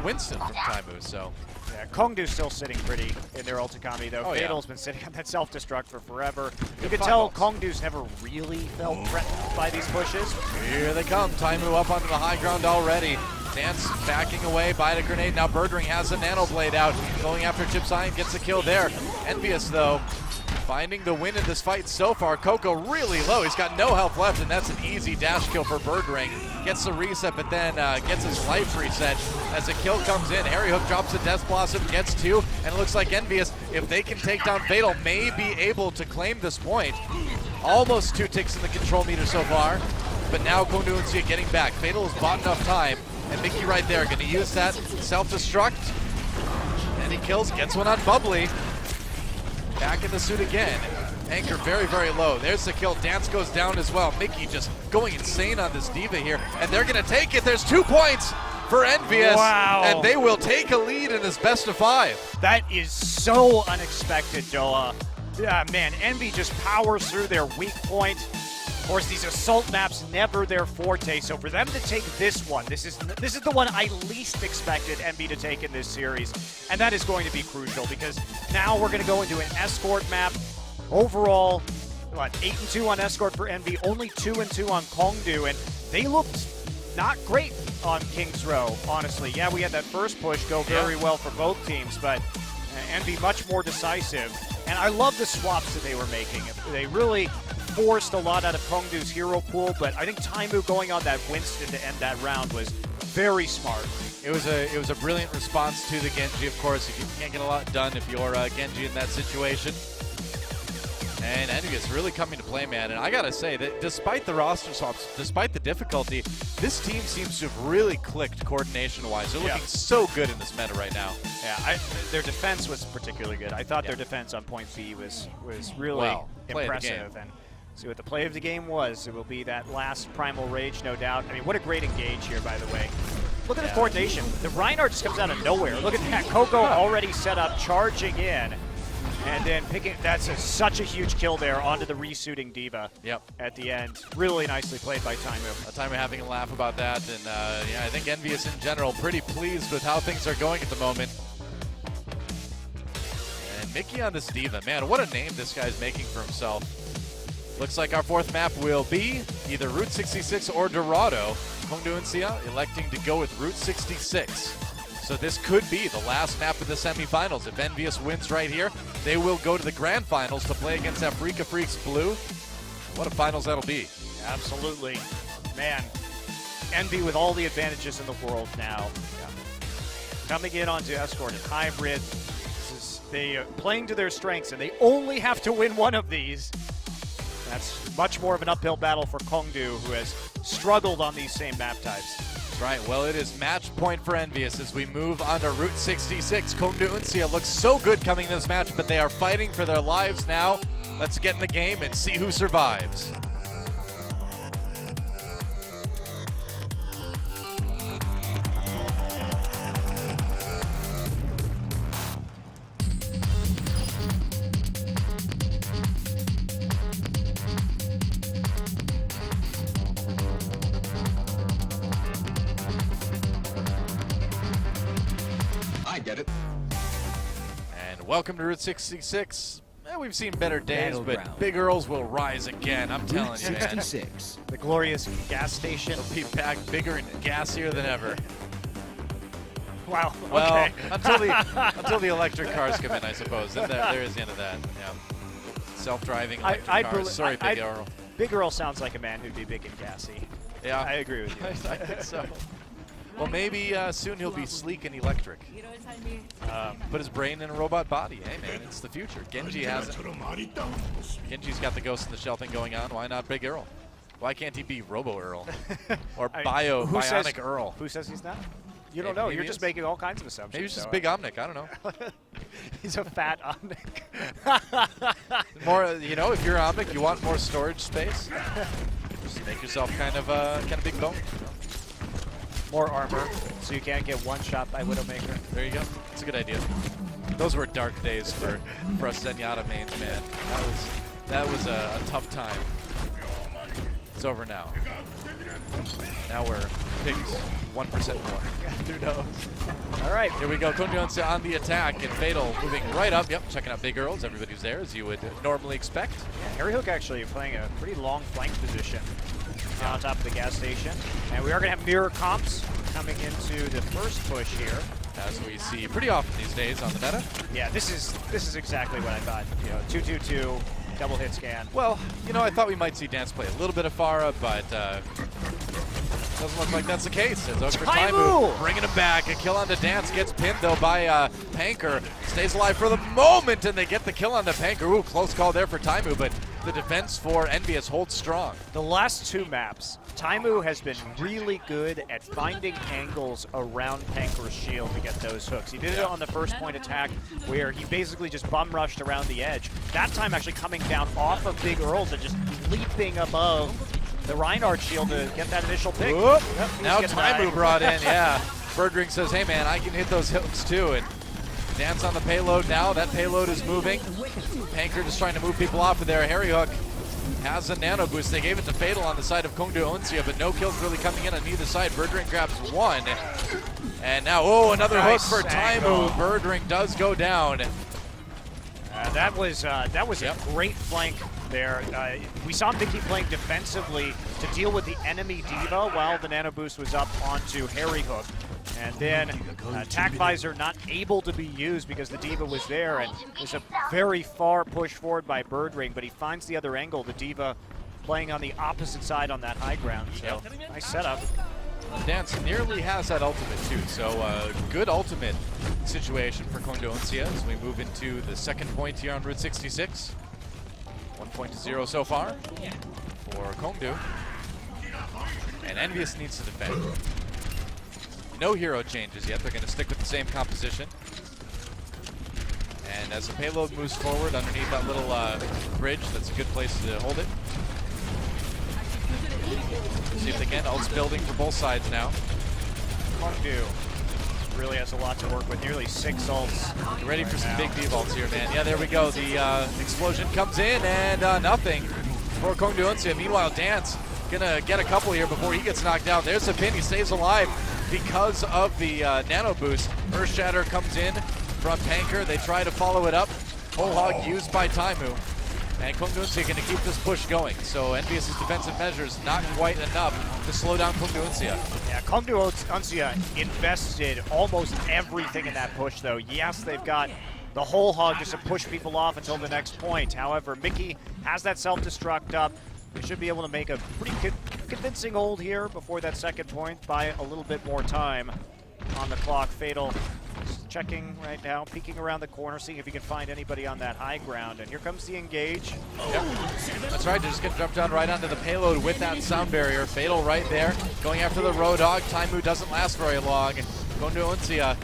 Winston from Taimu, so. Yeah, KongDoo's still sitting pretty in their ulti though. Oh, Fatal's been sitting on that self-destruct for forever. You can tell KongDoo's never really felt threatened by these pushes. Here they come. Taimu up onto the high ground already. Dance backing away by the grenade. Now Birdring has a nano blade out. Going after Chip Cyan, gets a kill there. EnVyUs, though, finding the win in this fight so far. Coco really low. He's got no health left, and that's an easy dash kill for Birdring. Gets the reset, but then gets his life reset as a kill comes in. Harry Hook drops the Death Blossom, gets two, and it looks like EnVyUs, if they can take down Fatal, may be able to claim this point. Almost 2 ticks in the control meter so far, but now KongDoo and Uncia getting back. Fatal has bought enough time, and Mickey right there going to use that self-destruct, and he kills, gets one on Bubbly. Back in the suit again. Anchor very, very low. There's the kill. Dance goes down as well. Mickey just going insane on this Diva here. And they're going to take it. There's 2 points for EnVyUs. Wow. And they will take a lead in this best of 5. That is so unexpected, Doa. Yeah, man, Envy just powers through their weak point. Of course, these assault maps never their forte, so for them to take this one, this is the one I least expected Envy to take in this series, and that is going to be crucial because now we're going to go into an escort map. Overall, what, 8-2 on escort for Envy, only 2-2 on KongDoo, and they looked not great on King's Row, honestly. Yeah, we had that first push go very well for both teams, but Envy much more decisive. And I love the swaps that they were making. They really forced a lot out of KongDoo's hero pool, but I think Taimu going on that Winston to end that round was very smart. It was a brilliant response to the Genji, of course. You can't get a lot done if you're Genji in that situation. And EnVyUs really coming to play, man. And I gotta say that despite the roster swaps, despite the difficulty, this team seems to have really clicked coordination-wise. They're looking so good in this meta right now. Yeah, their defense was particularly good. I thought their defense on point B was really impressive. And see what the play of the game was. It will be that last Primal Rage, no doubt. I mean, what a great engage here, by the way. Look at the coordination. The Reinhardt just comes out of nowhere. Look at that. Coco already set up, charging in. And then picking, such a huge kill there onto the resuiting Diva at the end. Really nicely played by Taimu. Taimu having a laugh about that, and yeah, I think EnVyUs in general pretty pleased with how things are going at the moment. And Mickey on this Diva, man, what a name this guy's making for himself. Looks like our 4th map will be either Route 66 or Dorado. KongDoo and Uncia electing to go with Route 66. So this could be the last map of the semifinals. If EnVyUs wins right here, they will go to the grand finals to play against Africa Freaks Blue. What a finals that'll be. Absolutely. Man, Envy with all the advantages in the world now. Coming in onto Escort and Hybrid. They are playing to their strengths, and they only have to win one of these. That's much more of an uphill battle for KongDoo, who has struggled on these same map types. Right, well, it is match point for EnVyUs as we move on to Route 66. KongDoo and Uncia looks so good coming in this match, but they are fighting for their lives now. Let's get in the game and see who survives. Get it. And welcome to Route 66. We've seen better days, but Battleground. Big Earls will rise again. I'm telling Route you, man. 66. The glorious gas station. It'll be back bigger and gassier than ever. Wow. Well, Okay. until the electric cars come in, I suppose. Then there is the end of that. Yeah. Self-driving electric cars. Sorry, Big Earl. Big Earl sounds like a man who'd be big and gassy. Yeah. I agree with you. I think so. Well, maybe soon he'll be sleek and electric. Put his brain in a robot body. Hey, man, it's the future. Genji has it. Genji's got the Ghost in the Shell thing going on. Why not Big Earl? Why can't he be Robo Earl? Or Bionic Earl? Who says he's not? You don't Maybe know. he You're just is. making all kinds of assumptions. Maybe he's just so, Big Omnic. I don't know. He's a fat Omnic. More, if you're Omnic, you want more storage space. Just make yourself kind of big bone. More armor, so you can't get one shot by Widowmaker. There you go. That's a good idea. Those were dark days for us Zenyatta mains, man. That was a tough time. It's over now. Now we're pigs 1% more. Who knows? All right. Here we go. KongDoo on the attack, and Fatal moving right up. Yep, checking out Big Earls. Everybody's there, as you would normally expect. Yeah, Harry Hook actually playing a pretty long flank position on top of the gas station. And we are going to have mirror comps coming into the first push here. As we see pretty often these days on the meta. Yeah, this is exactly what I thought. 2-2-2, double hit scan. Well, I thought we might see Dance play a little bit of Pharah, but doesn't look like that's the case. It's over for Taimu, bringing him back. A kill onto Dance, gets pinned though by Panker. Stays alive for the moment, and they get the kill onto Panker. Ooh, close call there for Taimu, but the defense for EnVyUs holds strong. The last two maps, Taimu has been really good at finding angles around Panker's shield to get those hooks. He did it on the first point attack where he basically just bum rushed around the edge. That time actually coming down off of Big Earls and just leaping above the Reinhardt shield to get that initial pick. Yep, now Taimu brought in, yeah. Birdring says, hey man, I can hit those hooks too. And Dance on the payload now. That payload is moving. Panker just trying to move people off of there. Harry Hook has a nano boost. They gave it to Fatal on the side of KongDoo Uncia, but no kills really coming in on either side. Birdring grabs one. And now, another hook for Taimu. Birdring does go down. That was a great flank there. We saw Mickey playing defensively to deal with the enemy diva while the nano boost was up onto Harry Hook. And then attack visor not able to be used because the diva was there, and there's a very far push forward by Birdring, but he finds the other angle. The diva playing on the opposite side on that high ground. So nice setup. Dance nearly has that ultimate too, so good ultimate situation for KongDoo Uncia as we move into the second point here on Route 66. 1.0 so far for KongDoo. And EnVyUs needs to defend. No hero changes yet. They're going to stick with the same composition. And as the payload moves forward underneath that little bridge, that's a good place to hold it. See if they can. Ult's building for both sides now. KongDoo really has a lot to work with. Nearly 6 ults. Get ready for some big D-vaults here, man. Yeah, there we go. The explosion comes in, and nothing for KongDoo Uncia. Meanwhile, Dance gonna get a couple here before he gets knocked out. There's a pin. He stays alive because of the nano boost. Earthshatter comes in from Panker. They try to follow it up. Whole hog used by Taimu. And KongDoo Uncia going to keep this push going. So EnVyUs' defensive measures not quite enough to slow down KongDoo Uncia. Yeah, KongDoo Uncia invested almost everything in that push, though. Yes, they've got the whole hog just to push people off until the next point. However, Mickey has that self-destruct up. They should be able to make a pretty convincing hold here before that second point. Buy a little bit more time on the clock. Fatal just checking right now, peeking around the corner, seeing if he can find anybody on that high ground. And here comes the engage. Yep. That's right, they're just going to jump down right onto the payload with that sound barrier. Fatal right there, going after the Roadhog. Taimu doesn't last very long. KongDoo Uncia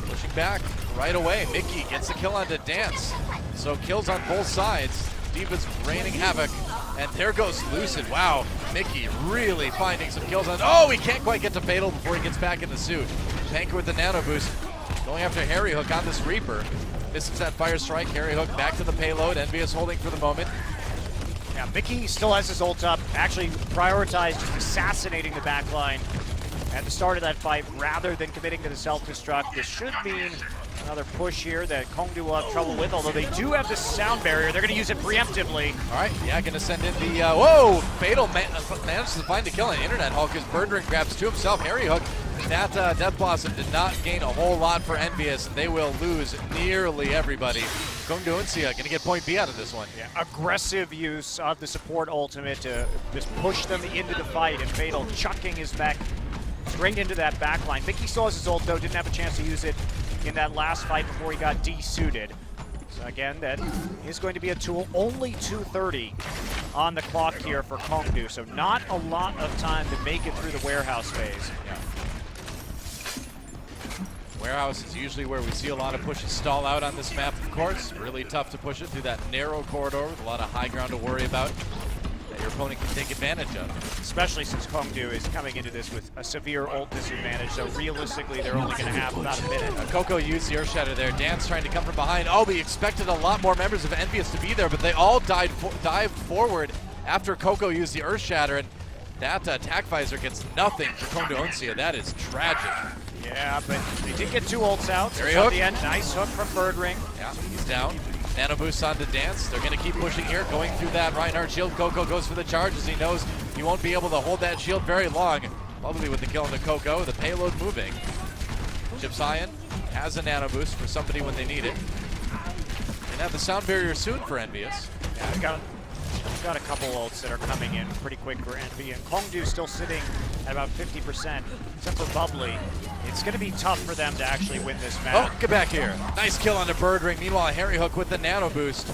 pushing back right away. Mickey gets the kill onto Dance. So kills on both sides. Diva's raining havoc. And there goes Lucid. Wow, Mickey really finding some kills on. Oh, he can't quite get to Fatal before he gets back in the suit. Panker with the nano boost. Going after Harry Hook on this Reaper. Misses that fire strike. Harry Hook back to the payload. EnVyUs holding for the moment. Yeah, Mickey still has his ult up. Actually prioritized just assassinating the backline at the start of that fight rather than committing to the self-destruct. This should mean another push here that KongDoo will have trouble with, although they do have this sound barrier. They're going to use it preemptively. All right, yeah, going to send in the, whoa! Fatal manages to find a kill on Internet Hulk as Birdring grabs to himself. Harry Hook that Death Blossom did not gain a whole lot for EnVyUs. They will lose nearly everybody. KongDoo Uncia going to get point B out of this one. Yeah, aggressive use of the support ultimate to just push them into the fight, and Fatal chucking his mech straight into that backline. Mickey still has his ult though, didn't have a chance to use it in that last fight before he got desuited. So again, that is going to be a tool. Only 2:30 on the clock here for KongDoo, so not a lot of time to make it through the warehouse phase. Yeah. Warehouse is usually where we see a lot of pushes stall out on this map, of course. Really tough to push it through that narrow corridor with a lot of high ground to worry about that your opponent can take advantage of. Especially since KongDoo is coming into this with a severe ult disadvantage, so realistically they're only going to have about a minute. Coco used the Earth Shatter there. Dan's trying to come from behind. Oh, we expected a lot more members of EnVyUs to be there, but they all dived forward after Coco used the Earth Shatter, and that attack visor gets nothing for KongDoo Uncia. That is tragic. Yeah, but they did get 2 ults out. Very So at hook. the end, nice hook from Birdring. Yeah, he's down. Nano boost on to Dance. They're going to keep pushing here, going through that Reinhardt shield. Coco goes for the charge as he knows he won't be able to hold that shield very long. Probably with the kill on the Coco, the payload moving. Gypsyon has a nano boost for somebody when they need it. And have the sound barrier soon for EnVyUs. Yeah, we've got a couple ults that are coming in pretty quick for Envy, and KongDoo still sitting at about 50%, except for Bubbly. It's going to be tough for them to actually win this match. Oh, get back here. Nice kill on the bird ring. Meanwhile, Harry Hook with the nano boost.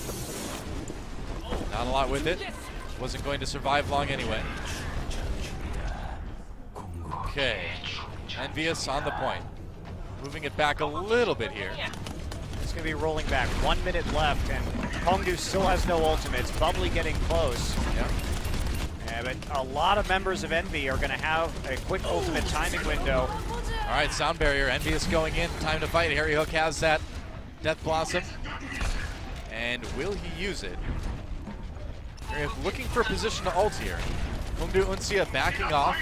Not a lot with it. Wasn't going to survive long anyway. Okay. EnVyUs on the point. Moving it back a little bit here. It's going to be rolling back. 1 minute left, and KongDoo still has no ultimates. Bubbly getting close. Yep. Yeah, but a lot of members of Envy are going to have a quick ultimate timing window. All right, sound barrier. EnVyUs going in. Time to fight. Harry Hook has that Death Blossom. And will he use it? Harry Hook looking for a position to ult here. KongDoo Uncia backing off.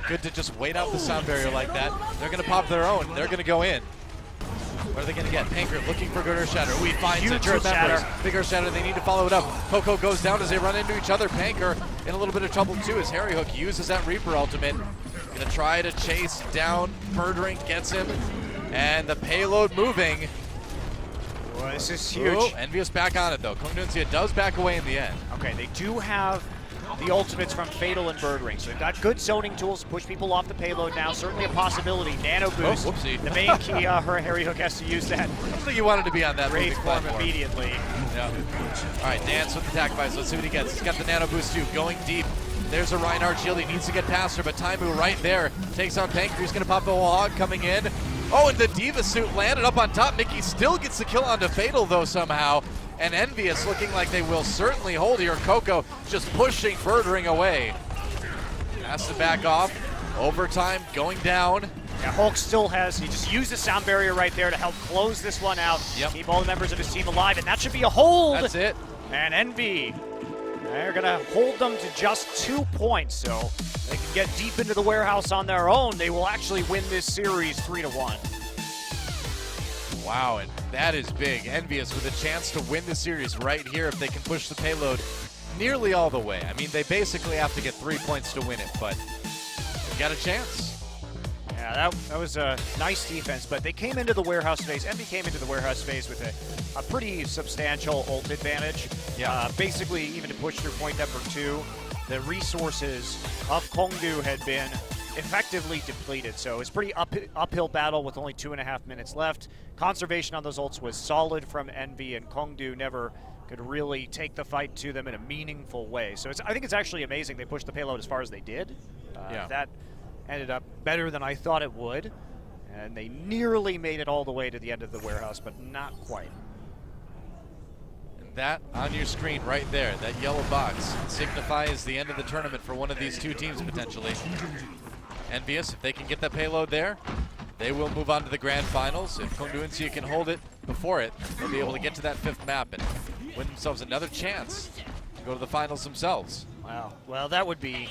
Good to just wait out the sound barrier like that. They're going to pop their own. They're going to go in. What are they going to get? Panker looking for good Earth Shatter. He finds it. Huge True Earth members. Shatter. Big Earth Shatter. They need to follow it up. Coco goes down as they run into each other. Panker in a little bit of trouble too as Harry Hook uses that Reaper ultimate. Going to try to chase down. Birdring gets him. And the payload moving. Well, this is huge. Ooh, EnVyUs back on it though. KongDoo Uncia does back away in the end. Okay, they do have the ultimates from Fatal and Birdring, so they've got good zoning tools to push people off the payload now. Certainly a possibility. Nano boost. Oh, whoopsie. The main key, Harry Hook has to use that. I don't think you wanted to be on that Raid moving form platform. immediately. Yeah. All right, Dance with the attack vise. Let's see what he gets. He's got the nano boost too, going deep. There's a Reinhardt shield. He needs to get past her, but Taimu right there takes on Panker. He's going to pop the hog coming in. Oh, and the Diva suit landed up on top. Mickey still gets the kill onto Fatal though somehow. And EnVyUs looking like they will certainly hold here. Coco just pushing Birdring away. Has to back off. Overtime going down. Yeah, Hulk still has, he just used the sound barrier right there to help close this one out. Yep. Keep all the members of his team alive, and that should be a hold. That's it. And Envy, they're going to hold them to just 2 points, so they can get deep into the warehouse on their own. They will actually win this series 3-1. Wow, and that is big. EnVyUs with a chance to win the series right here if they can push the payload nearly all the way. I mean, they basically have to get 3 points to win it, but they got a chance. Yeah, that was a nice defense, but they came into the warehouse phase. Envy came into the warehouse phase with a pretty substantial ult advantage. Yeah. Basically, even to push through point number 2, the resources of KongDoo had been effectively depleted. So it's pretty uphill battle with only 2.5 minutes left. Conservation on those ults was solid from Envy, and KongDoo never could really take the fight to them in a meaningful way. So I think it's actually amazing they pushed the payload as far as they did. Yeah. That ended up better than I thought it would. And they nearly made it all the way to the end of the warehouse, but not quite. And that on your screen right there, that yellow box, signifies the end of the tournament for one of these two teams potentially. EnVyUs, if they can get that payload there, they will move on to the grand finals. If KongDoo Uncia can hold it before it, they'll be able to get to that 5th map and win themselves another chance to go to the finals themselves. Wow. Well, that would be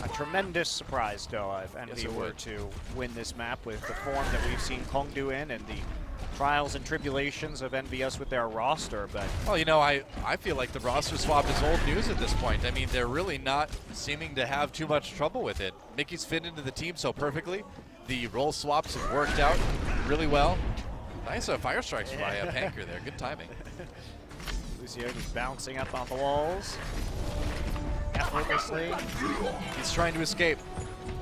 a tremendous surprise, though, if Yes, Envy it were would. to win this map with the form that we've seen KongDoo in and the trials and tribulations of EnVyUs with their roster. But Well, you know, I feel like the roster swap is old news at this point. I mean, they're really not seeming to have too much trouble with it. Mickey's fit into the team so perfectly. The roll swaps have worked out really well. Nice fire strikes by Panker there. Good timing. Uncia just bouncing up on the walls. Effortlessly. He's trying to escape,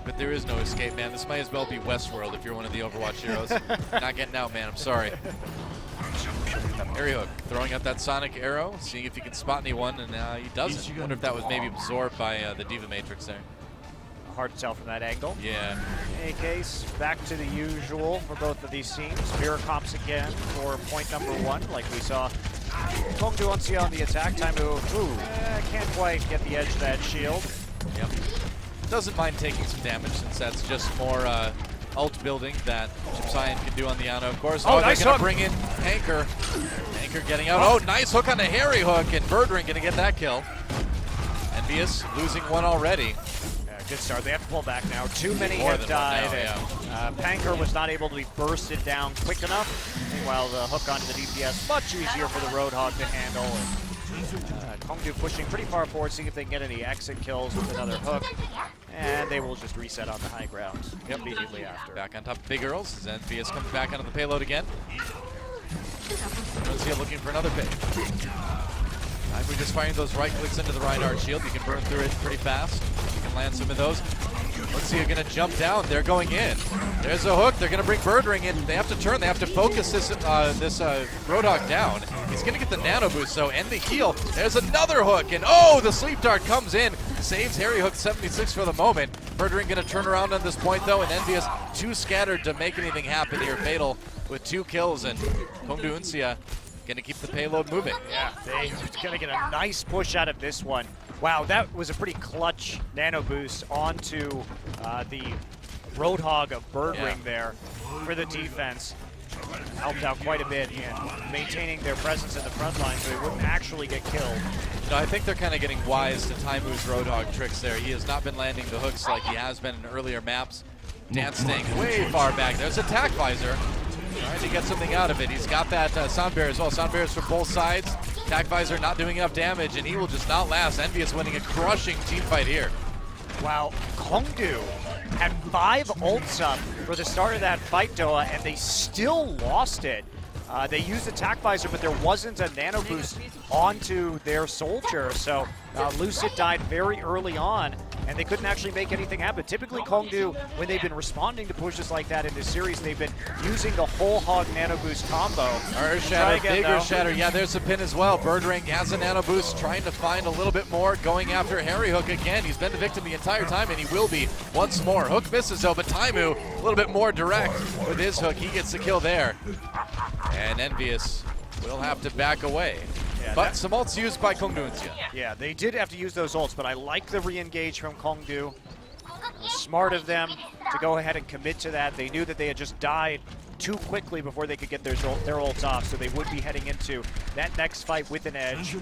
but there is no escape, man. This might as well be Westworld if you're one of the Overwatch heroes. Not getting out, man. I'm sorry. Harry Hook throwing out that sonic arrow, seeing if he can spot anyone, and he doesn't. Wonder if that was maybe absorbed by the Diva Matrix there. Hard to tell from that angle. Yeah. In any case, back to the usual for both of these teams. Mirror comps again for point number 1, like we saw. KongDoo Uncia on the attack. Time move. Can't quite get the edge of that shield. Yep. Doesn't mind taking some damage since that's just more ult building that Cyan can do on the Ana, of course. Oh, they're nice gonna hook. bring in Panker. Panker getting out. Oh, nice hook on the Harry Hook, and Birdring gonna get that kill. EnVyUs losing one already. Good start. They have to pull back now. Too many More have than one died. now, And, Panker was not able to be bursted down quick enough. Meanwhile, the hook onto the DPS, much easier for the Roadhog to handle. And, KongDoo pushing pretty far forward, seeing if they can get any exit kills with another hook. And they will just reset on the high ground immediately after. Back on top of Big Earls as EnVyUs comes back onto the payload again. Uncia looking for another pick. We're just firing those right clicks into the Reinhardt shield. You can burn through it pretty fast. You can land some of those. Let's see, you're going to jump down. They're going in. There's a hook. They're going to bring Birdring in. They have to turn. They have to focus this Roadhog down. He's going to get the nano boost, though, and the heal. There's another hook, and oh, the sleep dart comes in. Saves Harry Hook 76 for the moment. Birdring going to turn around on this point, though, and EnVyUs too scattered to make anything happen here. Fatal with 2 kills, and KongDoo Uncia going to keep the payload moving. Yeah, they're going to get a nice push out of this one. Wow, that was a pretty clutch nano boost onto the Roadhog of Birdring there for the defense. Helped out quite a bit in maintaining their presence in the front line so they wouldn't actually get killed. No, I think they're kind of getting wise to Taimu's Roadhog tricks there. He has not been landing the hooks like he has been in earlier maps. Dance staying way far back. There's Attack Visor. Trying to get something out of it. He's got that Sound Barrier as well. Sound Barriers from both sides. Attack Visor not doing enough damage, and he will just not last. EnVyUs winning a crushing team fight here. Wow, KongDoo had 5 ults up for the start of that fight, Doa, and they still lost it. They used Attack Visor, but there wasn't a nano boost onto their soldier, so Lucid died very early on, and they couldn't actually make anything happen. Typically, KongDoo, when they've been responding to pushes like that in this series, they've been using the whole hog nano boost combo. Earth Shatter, bigger Shatter. Yeah, there's a pin as well. Birdring has a nano boost, trying to find a little bit more, going after Harry Hook again. He's been the victim the entire time, and he will be once more. Hook misses though, but Taimu a little bit more direct with his hook. He gets the kill there. And EnVyUs will have to back away. Yeah, but some ults used by KongDoo Uncia. Yeah, they did have to use those ults, but I like the re-engage from KongDoo. It was smart of them to go ahead and commit to that. They knew that they had just died too quickly before they could get their ults off, so they would be heading into that next fight with an edge.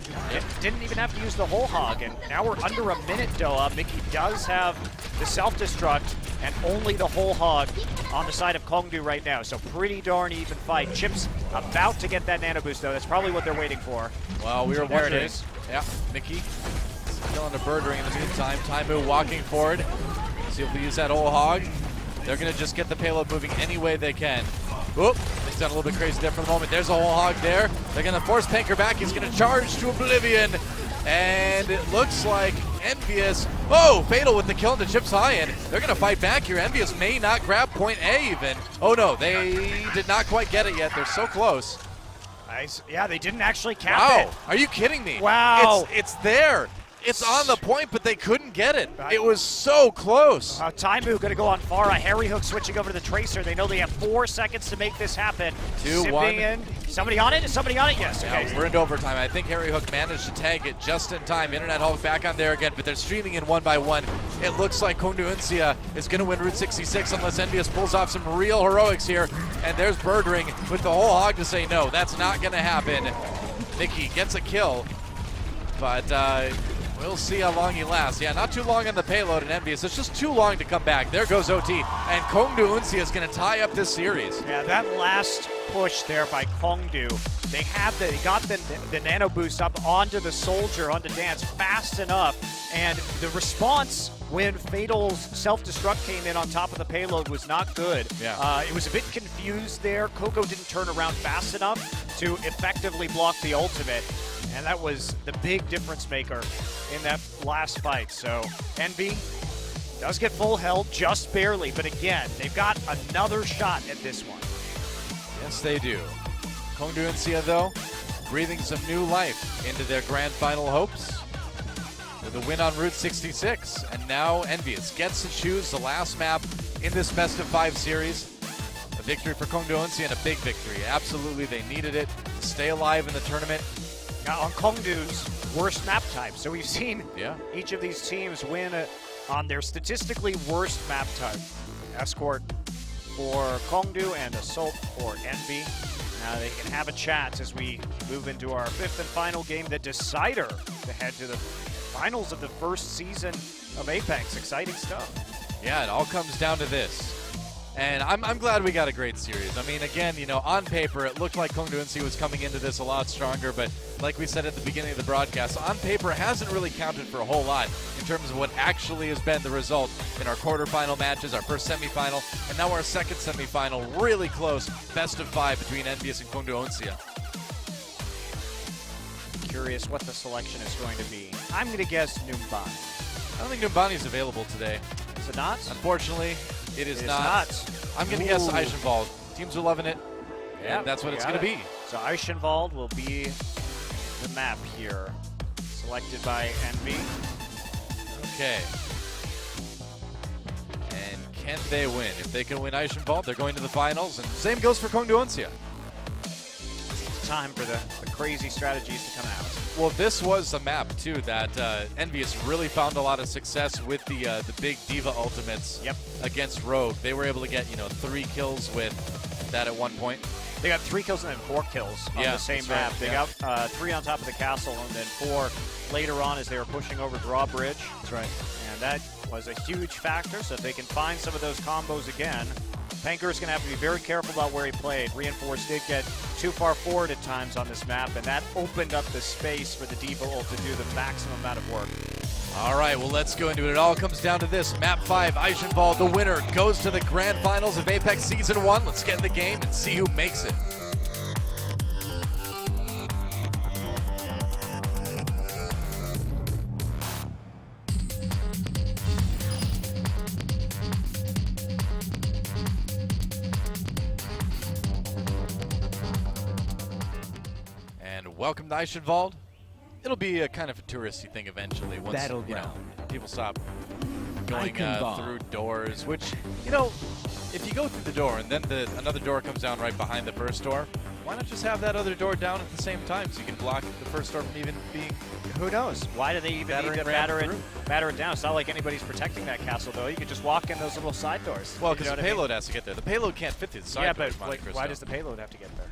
Didn't even have to use the whole hog, and now we're under a minute, Doa. Mickey does have the self-destruct and only the whole hog on the side of KongDoo right now, so pretty darn even fight. Chip's about to get that nano boost, though. That's probably what they're waiting for. Well, we were There it wondering. is. Yeah, Mickey killing a Birdring in the meantime. Taimu walking forward. See if we use that whole hog. They're going to just get the payload moving any way they can. Oop, things got a little bit crazy there for the moment. There's a whole hog there. They're going to force Panker back. He's going to charge to Oblivion. And it looks like EnVyUs, oh, Fatal with the kill into Chips High, and they're going to fight back here. EnVyUs may not grab point A even. Oh no, they did not quite get it yet. They're so close. Nice. Yeah, they didn't actually cap Wow, it. are you kidding me? Wow. It's there. It's on the point, but they couldn't get it. It was so close. Taimu going to go on Pharah. Harry Hook switching over to the Tracer. They know they have 4 seconds to make this happen. 2-1. In. Somebody on it? Is somebody on it? Yes. Yeah, Okay. we're into overtime. I think Harry Hook managed to tag it just in time. Internet Hulk back on there again, but they're streaming in 1 by 1. It looks like KongDoo Uncia is going to win Route 66 unless EnVyUs pulls off some real heroics here. And there's Birdring with the whole hog to say no. That's not going to happen. Mickey gets a kill, but we'll see how long he lasts. Yeah, not too long on the payload in EnVyUs. It's just too long to come back. There goes OT. And KongDoo Uncia is going to tie up this series. Yeah, that last push there by KongDoo. They got the nano boost up onto the soldier, onto Dance fast enough. And the response when Fatal's self-destruct came in on top of the payload was not good. Yeah. It was a bit confused there. Coco didn't turn around fast enough to effectively block the ultimate, and that was the big difference maker in that last fight. So EnVy does get full held, just barely, but again, they've got another shot at this one. Yes, they do. KongDoo Uncia, though, breathing some new life into their grand final hopes with a win on Route 66. And now EnVyUs gets to choose the last map in this best-of-5 series. A victory for KongDoo Uncia and a big victory. Absolutely, they needed it to stay alive in the tournament. Now on KongDoo's worst map type. So we've seen Yeah. each of these teams win on their statistically worst map type. Escort for KongDoo and Assault for EnVy. Now they can have a chat as we move into our 5th and final game, the decider, to head to the finals of the first season of Apex. Exciting stuff. Yeah, it all comes down to this. And I'm glad we got a great series. I mean, again, you know, on paper, it looked like KongDoo Uncia was coming into this a lot stronger, but like we said at the beginning of the broadcast, on paper, it hasn't really counted for a whole lot in terms of what actually has been the result in our quarterfinal matches, our first semifinal, and now our second semifinal. Really close, best of 5 between EnVyUs and KongDoo Uncia. Curious what the selection is going to be. I'm going to guess Numbani. I don't think Numbani's available today. Is it not? Unfortunately, it is not. not. I'm going to guess Ooh. Eichenwald. Teams are loving it, Yep, and that's what we it's got going to it. be. So Eichenwald will be the map here, selected by EnVy. Okay. And can they win? If they can win Eichenwald, they're going to the finals, and same goes for KongDoo Uncia. It's time for the crazy strategies to come out. Well, this was a map, too, that EnVyUs really found a lot of success with the big Diva ultimates against Rogue. They were able to get, 3 kills with that at one point. They got 3 kills and then 4 kills on the same that's map. right, They got 3 on top of the castle and then 4 later on as they were pushing over Drawbridge. That's right. And that was a huge factor, so if they can find some of those combos again, Panker's going to have to be very careful about where he played. Reinforced did get too far forward at times on this map, and that opened up the space for the Diva ult to do the maximum amount of work. All right, well, let's go into it. It all comes down to this. Map 5, Eichenwald, the winner, goes to the grand finals of Apex Season 1. Let's get in the game and see who makes it. And welcome to Eichenwald. It'll be a kind of a touristy thing eventually. Once people stop going through doors, which, if you go through the door and then another door comes down right behind the first door, why not just have that other door down at the same time so you can block the first door from even being... Who knows? Why do they even need to batter it down? It's not like anybody's protecting that castle, though. You could just walk in those little side doors. Well, because the payload has to get there. The payload can't fit through the side doors. Yeah, but why does the payload have to get there?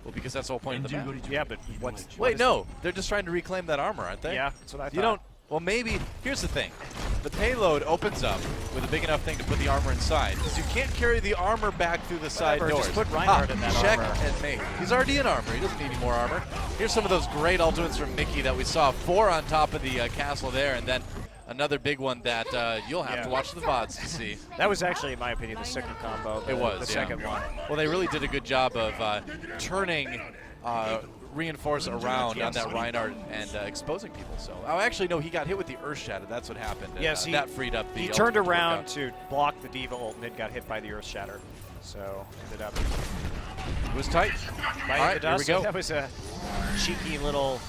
Well, because that's the whole point of the map. Yeah, but Wait, no. They're just trying to reclaim that armor, aren't they? Yeah, that's what I thought. You don't... Well, maybe... Here's the thing. The payload opens up with a big enough thing to put the armor inside. So you can't carry the armor back through the side doors. Just put Reinhardt in that check armor. and mate. He's already in armor. He doesn't need any more armor. Here's some of those great ultimates from Mickey that we saw. 4 on top of the castle there, and then another big one that you'll have to watch the VODs to see. That was actually, in my opinion, the sicker combo. It was, the second one. Well, they really did a good job of turning Reinforce around on that Reinhardt and exposing people. So, actually, no, he got hit with the Earth Shatter. That's what happened. Yes, that freed up the. He turned around to block the Diva ult and then got hit by the Earth Shatter. So ended up. It was tight. All right, here we go. That was a cheeky little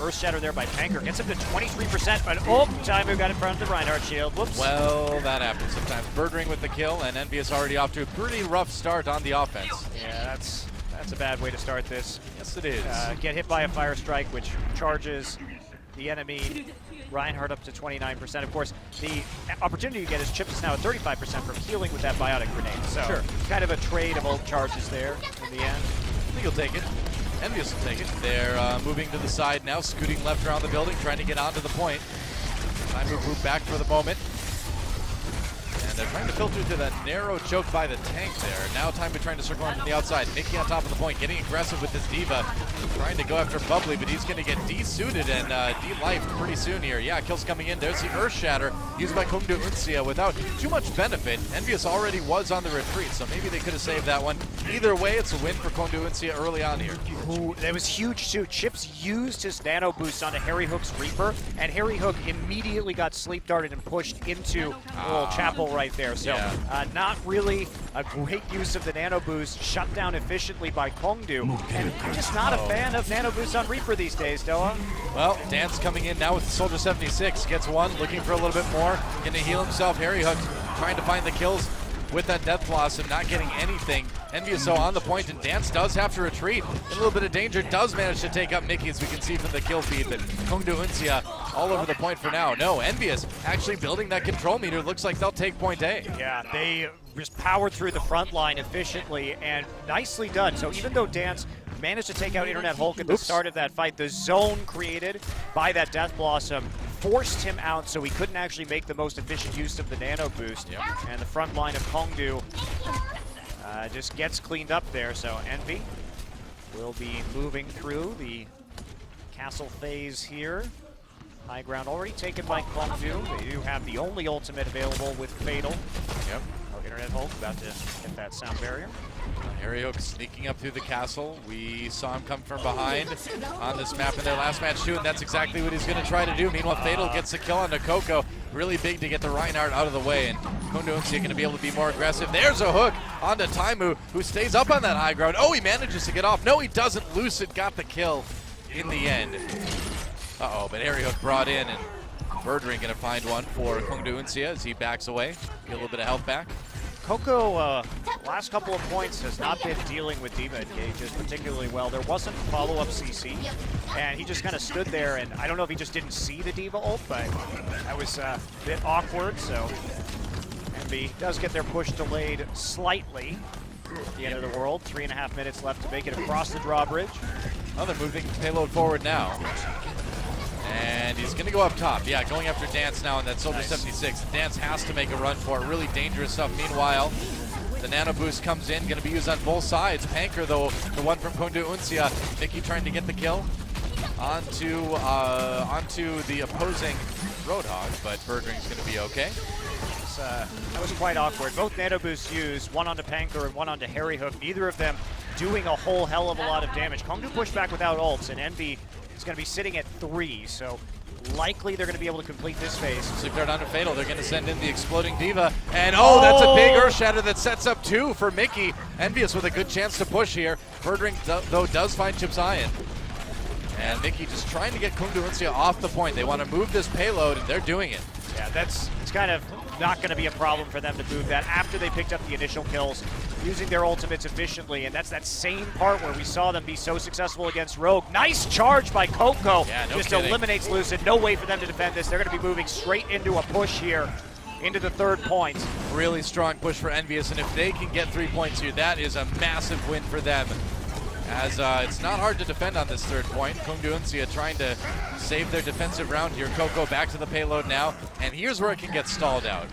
Earth Shatter there by Panker. Gets him to 23%, but Taimu got in front of the Reinhardt shield. Whoops. Well, that happens sometimes. Birdring with the kill, and EnVyUs already off to a pretty rough start on the offense. Yeah, that's a bad way to start this. Yes, it is. Get hit by a fire strike, which charges the enemy Reinhardt up to 29%. Of course, the opportunity you get is Chips is now at 35% from healing with that biotic grenade. So kind of a trade of ult charges there in the end. I think he'll take it. EnVyUs will take it. They're moving to the side now, scooting left around the building, trying to get onto the point. Time to move back for the moment. And They're trying to filter through that narrow choke by the tank there. Now time to trying to circle on from the outside. Mickey on top of the point, getting aggressive with this D.Va. Trying to go after Bubbly, but he's going to get de-suited and de-lifed pretty soon here. Yeah, kills coming in. There's the Earth Shatter used by KongDoo Uncia without too much benefit. EnVyUs already was on the retreat, so maybe they could have saved that one. Either way, it's a win for KongDoo Uncia early on here. Ooh, that was huge too. Chips used his nano boost onto Harry Hook's Reaper, and Harry Hook immediately got sleep darted and pushed into the little chapel right there. So not really a great use of the nano boost, shut down efficiently by KongDoo. And I'm just not a fan of nano boosts on Reaper these days, Doa. Well, Dance coming in now with the Soldier 76, gets one, looking for a little bit more, gonna heal himself. Harry Hook trying to find the kills with that Death Blossom, not getting anything. EnVyUs on the point, and Dance does have to retreat. In a little bit of danger, does manage to take up Mickey, as we can see from the kill feed, but KongDoo Uncia all over the point for now. No, EnVyUs actually building that control meter. Looks like they'll take point A. Yeah, they just powered through the front line efficiently, and nicely done. So even though Dance managed to take out Internet Hulk at the start of that fight, the zone created by that Death Blossom forced him out, so he couldn't actually make the most efficient use of the nano boost. Yep. And the front line of KongDoo just gets cleaned up there. So Envy will be moving through the castle phase here. High ground already taken by KongDoo. They do have the only ultimate available with Fatal. Yep. Oh, Internet Hulk about to hit that sound barrier. Harry Hook sneaking up through the castle. We saw him come from behind on this map in their last match too, and that's exactly what he's going to try to do. Meanwhile, Fatal gets the kill onto Coco. Really big to get the Reinhardt out of the way, and KongDoo Uncia going to be able to be more aggressive. There's a hook onto Taimu, who stays up on that high ground. Oh, he manages to get off. No, he doesn't. Lucid got the kill in the end. Uh-oh, but Harry Hook brought in, and Birdring going to find one for KongDoo Uncia as he backs away. Get a little bit of health back. Coco, last couple of points, has not been dealing with D.Va engages particularly well. There wasn't follow-up CC, and he just kind of stood there, and I don't know if he just didn't see the D.Va ult, but that was a bit awkward, so Envy does get their push delayed slightly at the end of the world. 3.5 minutes left to make it across the drawbridge. Oh, they're moving payload forward now. And he's going to go up top. Yeah, going after Dance now in that Soldier 76. Dance has to make a run for it. Really dangerous stuff. Meanwhile, the nano boost comes in. Going to be used on both sides. Panker, though, the one from KongDoo Uncia. Mickey trying to get the kill onto the opposing Roadhog, but Birdring's going to be okay. That was quite awkward. Both nano boosts used, one onto Panker and one onto Harry Hook. Neither of them doing a whole hell of a lot of damage. KongDoo pushed back without ults, and Envy is going to be sitting at 3, so likely they're going to be able to complete this phase. Sleep Dart onto Fatal. They're going to send in the exploding D.Va, and that's a big Earth Shatter that sets up 2 for Mickey. EnVyUs with a good chance to push here. Birdring, though, does find Chip's Iron. And Mickey just trying to get KongDoo Uncia off the point. They want to move this payload, and they're doing it. Yeah, it's kind of not going to be a problem for them to move that after they picked up the initial kills, using their ultimates efficiently, and that's that same part where we saw them be so successful against Rogue. Nice charge by Coco. Yeah, no just kidding. Eliminates Lucid. No way for them to defend this. They're going to be moving straight into a push here, into the 3rd point. Really strong push for EnVyUs, and if they can get 3 points here, that is a massive win for them. As it's not hard to defend on this 3rd point. KongDoo Uncia trying to save their defensive round here. Coco back to the payload now, and here's where it can get stalled out.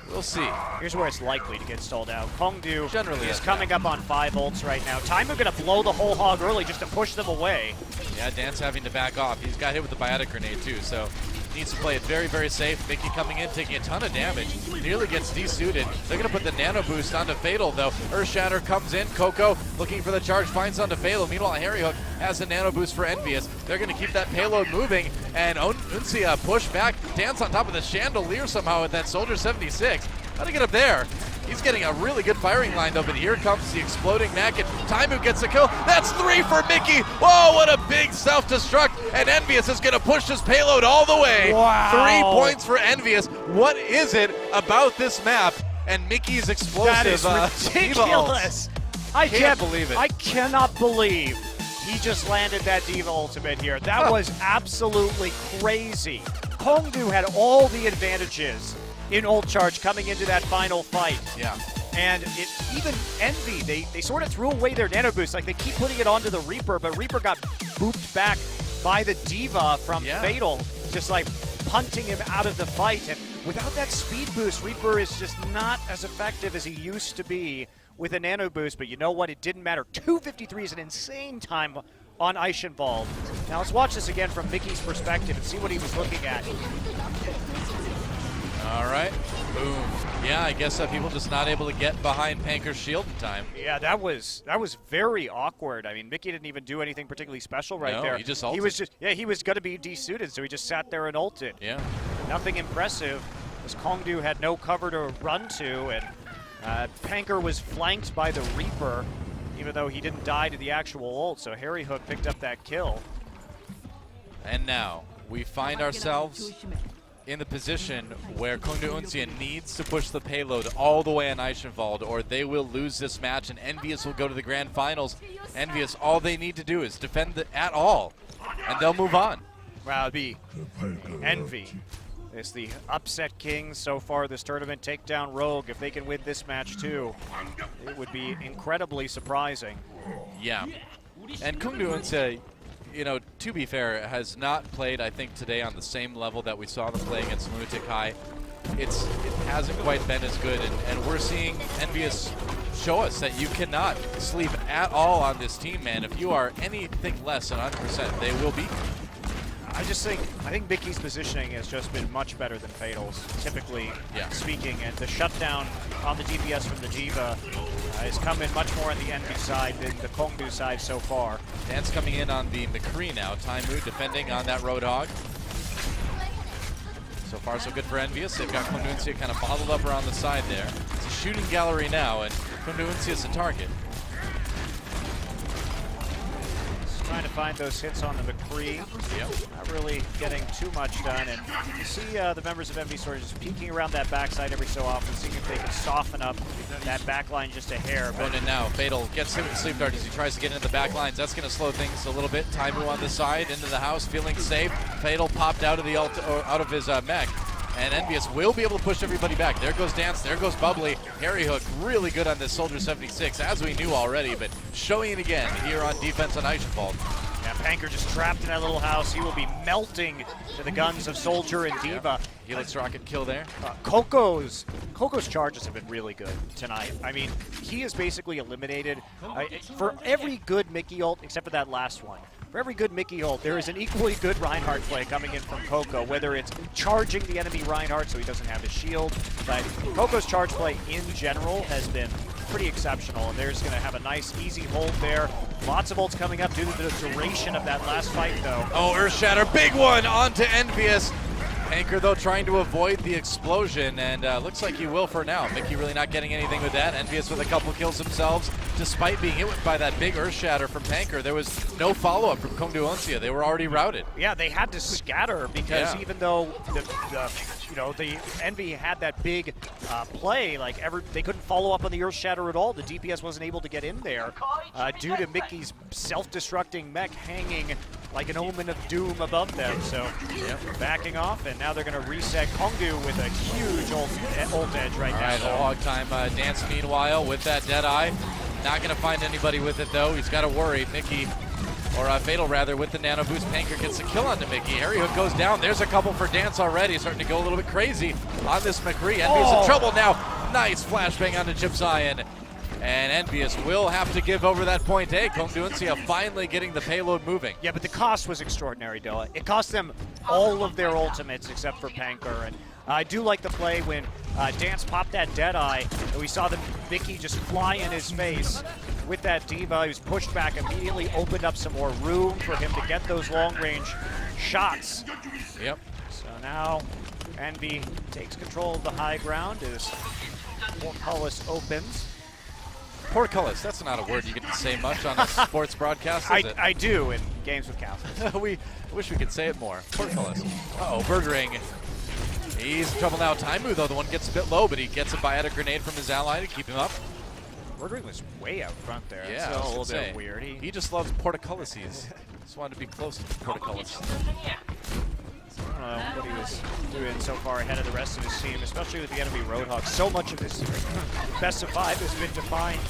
We'll see. Here's where it's likely to get stalled out. KongDoo Generally is is coming up on 5 ults right now. Taimu going to blow the whole hog early just to push them away. Yeah, Dance having to back off. He's got hit with the biotic grenade too, so needs to play it very, very safe. Mickey coming in, taking a ton of damage. Nearly gets desuited. They're going to put the nano boost onto Fatal, though. Earth Shatter comes in. Coco looking for the charge, finds onto Fatal. Meanwhile, Harry Hook has a nano boost for EnVyUs. They're going to keep that payload moving, and Uncia push back. Dance on top of the chandelier somehow with that Soldier 76. How to get up there? He's getting a really good firing line, though, but here comes the exploding Mackett. Taimu gets a kill. That's 3 for Mickey. Whoa, what a big self-destruct. And EnVyUs is going to push his payload all the way. Wow. 3 points for EnVyUs. What is it about this map and Mickey's explosive That is ridiculous. I can't believe it. I cannot believe he just landed that D.Va ultimate here. That was absolutely crazy. KongDoo had all the advantages in ult charge coming into that final fight. Yeah. And even Envy, they sort of threw away their nano boost. Like, they keep putting it onto the Reaper, but Reaper got booped back by the D.Va from Fatal, just like punting him out of the fight. And without that speed boost, Reaper is just not as effective as he used to be with a nano boost, but you know what? It didn't matter. 2:53 is an insane time on Eichenwald. Now let's watch this again from Mickey's perspective and see what he was looking at. All right, boom. Yeah, I guess people just not able to get behind Panker's shield in time. Yeah, that was very awkward. I mean, Mickey didn't even do anything particularly special right there. He just ulted. He was going to be desuited, so he just sat there and ulted. Yeah. Nothing impressive, as KongDoo had no cover to run to, and Panker was flanked by the Reaper, even though he didn't die to the actual ult, so Harry Hook picked up that kill. And now we find ourselves in the position where KongDoo Uncia needs to push the payload all the way on Eichenwald, or they will lose this match, and EnVyUs will go to the grand finals. EnVyUs, all they need to do is defend at all, and they'll move on. Wow, it'd be Envy. It's the upset king so far this tournament. Take down Rogue. If they can win this match too, it would be incredibly surprising. Yeah. And KongDoo Uncia, you know, to be fair, has not played, I think, today on the same level that we saw them play against Lunatic High. It hasn't quite been as good, and we're seeing EnVyUs show us that you cannot sleep at all on this team, man. If you are anything less than 100%, they will beat you. I think Mickey's positioning has just been much better than Fatal's, typically speaking, and the shutdown on the DPS from the Diva has come in much more on the Envy side than the KongDoo side so far. Dan's coming in on the McCree now. Taimu defending on that Roadhog. So far, so good for EnVyUs. They've got KongDoo Uncia kind of bottled up around the side there. It's a shooting gallery now, and KongDoo Uncia is the target. Trying to find those hits on the McCree. Yep. Not really getting too much done. And you see the members of Envy sort of just peeking around that backside every so often, seeing if they can soften up that backline just a hair. Going in now. Fatal gets him with Sleep Dart as he tries to get into the back lines. That's going to slow things a little bit. Taimu on the side, into the house, feeling safe. Fatal popped out of the out of his mech. And EnVyUs will be able to push everybody back. There goes Dance, there goes Bubbly. Harry Hook really good on this Soldier 76, as we knew already, but showing it again here on defense on Eichenwald. Yeah, Panker just trapped in that little house. He will be melting to the guns of Soldier and Diva. Helix Rocket kill there. Coco's charges have been really good tonight. I mean, he is basically eliminated for every good Mickey ult, except for that last one. For every good Mickey ult, there is an equally good Reinhardt play coming in from Coco, whether it's charging the enemy Reinhardt so he doesn't have his shield. But Coco's charge play in general has been pretty exceptional, and there's going to have a nice, easy hold there. Lots of ults coming up due to the duration of that last fight, though. Oh, Earthshatter, big one onto EnVyUs. Panker, though, trying to avoid the explosion, and looks like he will for now. Mickey really not getting anything with that. EnVyUs with a couple kills themselves, despite being hit by that big Earthshatter from Panker. There was no follow-up from KongDoo Uncia. They were already routed. Yeah, they had to scatter because even though the Envy had that big play, they couldn't follow up on the Earthshatter at all. The DPS wasn't able to get in there due to Mickey's self-destructing mech hanging like an omen of doom above them. So backing off, and now they're going to reset KongDoo with a huge ult edge right now. All right, hog time. Dance meanwhile with that Deadeye. Not going to find anybody with it though. He's got to worry. Mickey, or Fatal rather, with the nano boost. Panker gets a kill onto Mickey. Harry Hook goes down. There's a couple for Dance already. Starting to go a little bit crazy on this McCree. EnVyUs in trouble now. Nice flashbang onto Chip Zion. And EnVyUs will have to give over that point. Hey, KongDoo Uncia finally getting the payload moving. Yeah, but the cost was extraordinary, Doa. It cost them all of their ultimates except for Panker. And I do like the play when Dance popped that Deadeye, and we saw the Mickey just fly in his face with that Diva. He was pushed back, immediately opened up some more room for him to get those long-range shots. Yep. So now Envy takes control of the high ground as Portcullis opens. Portcullis, that's not a word you get to say much on a sports broadcast, is it? I do in games with cows. We wish we could say it more. Portcullis. Uh-oh, Birdring. He's in trouble now. Taimu, though, the one gets a bit low, but he gets a biotic grenade from his ally to keep him up. Birdring was way out front there. Yeah, That's a little bit weird. He just loves portcullises. Just wanted to be close to portcullis. I don't know what he was doing so far ahead of the rest of his team, especially with the enemy Roadhog. So much of this best of 5 has been defined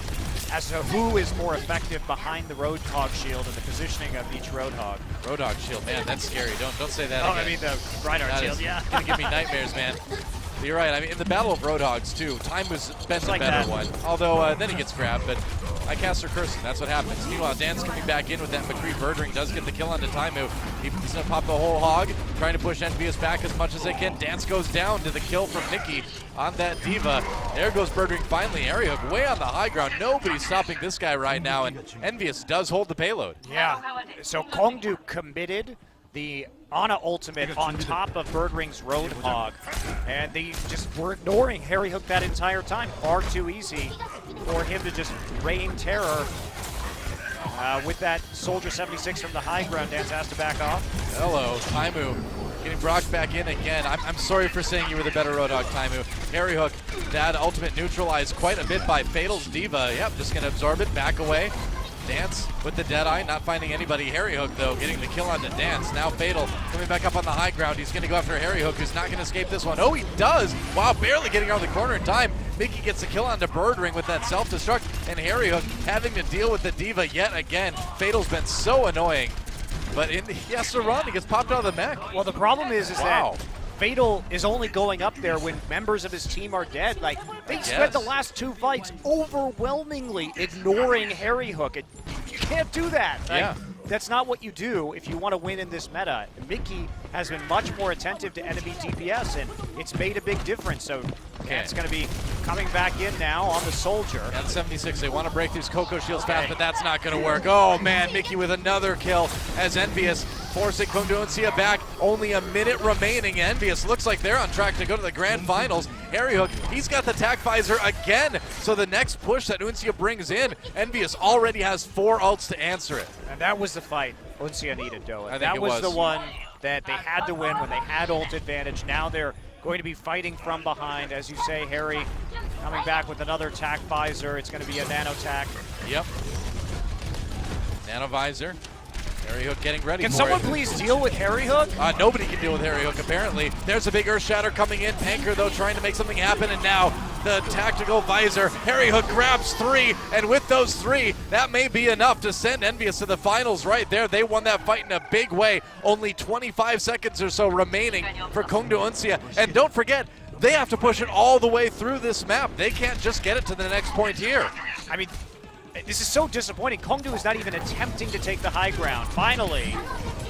as to who is more effective behind the Roadhog shield and the positioning of each Roadhog. Roadhog shield, man, that's scary. Don't say that Oh, again. I mean the Reinhardt shield, yeah. It's gonna give me nightmares, man. You're right. I mean, in the Battle of Roadhogs, too, Time was been the like better that. one. Although, then he gets grabbed, but I cast her cursing. That's what happens. Meanwhile, Dan's coming back in with that McCree Birdring. Does get the kill onto Taimu. He's going to pop the whole hog, trying to push EnVyUs back as much as they can. Dance goes down to the kill from Nikki on that Diva. There goes Birdring finally. Airhook way on the high ground. Nobody's stopping this guy right now, and EnVyUs does hold the payload. Yeah. So KongDoo committed the Ana ultimate on top of Birdring's Roadhog, and they just were ignoring Harry Hook that entire time. Far too easy for him to just rain terror with that Soldier 76 from the high ground. Dance has to back off. Hello, Taimu getting Brock back in again. I'm sorry for saying you were the better Roadhog, Taimu. Harry Hook, that ultimate neutralized quite a bit by Fatal's Diva. Yep, just going to absorb it, back away. Dance with the Deadeye, not finding anybody. Harry Hook, though, getting the kill onto Dance. Now Fatal coming back up on the high ground. He's going to go after Harry Hook, who's not going to escape this one. Oh, he does! Wow, barely getting around the corner in time. Mickey gets the kill onto Birdring with that self-destruct, and Harry Hook having to deal with the Diva yet again. Fatal's been so annoying, but he has to run. He gets popped out of the mech. Well, the problem is Wow. that Fatal is only going up there when members of his team are dead. Like, they spent the last two fights overwhelmingly ignoring Harry Hook. You can't do that. Like, Yeah. That's not what you do if you want to win in this meta. Mickey has been much more attentive to enemy DPS, and it's made a big difference. So it's going to be coming back in now on the Soldier. At 76, they want to break these Coco shields fast, but that's not going to work. Oh, man, Mickey with another kill as EnVyUs forcing KongDoo and Uncia back. Only a minute remaining. EnVyUs looks like they're on track to go to the grand finals. Harry Hook, he's got the tac visor again. So the next push that Uncia brings in, EnVyUs already has 4 ults to answer it. And that was the fight Uncia needed, Doa. I think That it was was the one that they had to win when they had ult advantage. Now they're going to be fighting from behind. As you say, Harry coming back with another tac visor. It's going to be a nano tac. Yep. Nano visor. Harry Hook getting ready Can for someone it. please deal with Harry Hook? Nobody can deal with Harry Hook, apparently. There's a big Earth Shatter coming in. Panker, though, trying to make something happen, and now the tactical visor. Harry Hook grabs 3, and with those 3, that may be enough to send EnVyUs to the finals right there. They won that fight in a big way. Only 25 seconds or so remaining for KongDoo Uncia. And don't forget, they have to push it all the way through this map. They can't just get it to the next point here. I mean, this is so disappointing. KongDoo is not even attempting to take the high ground. Finally.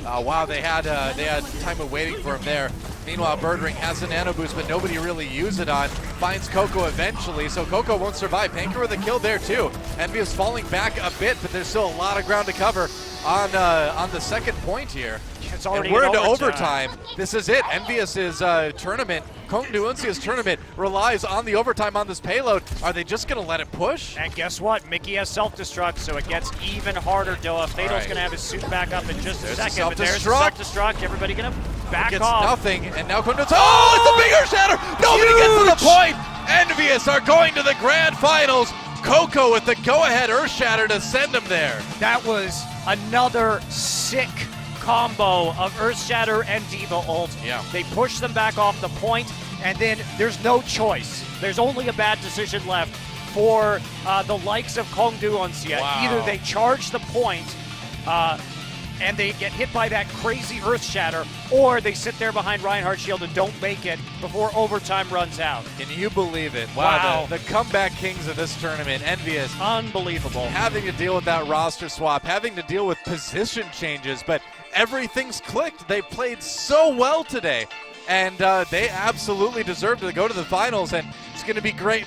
Wow, they had time waiting for him there. Meanwhile, Birdring has a nano boost, but nobody really used it on. Finds Coco eventually, so Coco won't survive. Panker with a kill there too. EnVyUs falling back a bit, but there's still a lot of ground to cover on the second point here. It's already and we're in into overtime. This is it. EnVyUs' tournament, KongDoo Uncia's tournament, relies on the overtime on this payload. Are they just going to let it push? And guess what? Mickey has self-destruct, so it gets even harder, Doa. Fatal's going to have his suit back up in just a second. But there's the self-destruct. Everybody going to back gets off. Nothing, and now KongDoo. Oh, it's a bigger shatter! Nobody gets to the point! EnVyUs are going to the grand finals. Coco with the go-ahead Earth Shatter to send them there. That was another sick combo of Earth Shatter and Diva ult. Yeah. They push them back off the point, and then there's no choice. There's only a bad decision left for the likes of KongDoo Uncia. Wow. Either they charge the point and they get hit by that crazy Earth Shatter, or they sit there behind Reinhardt's shield and don't make it before overtime runs out. Can you believe it? Wow. The comeback kings of this tournament, EnVyUs, Unbelievable. having to deal with that roster swap, having to deal with position changes, but everything's clicked. They played so well today, and they absolutely deserve to go to the finals, and it's going to be great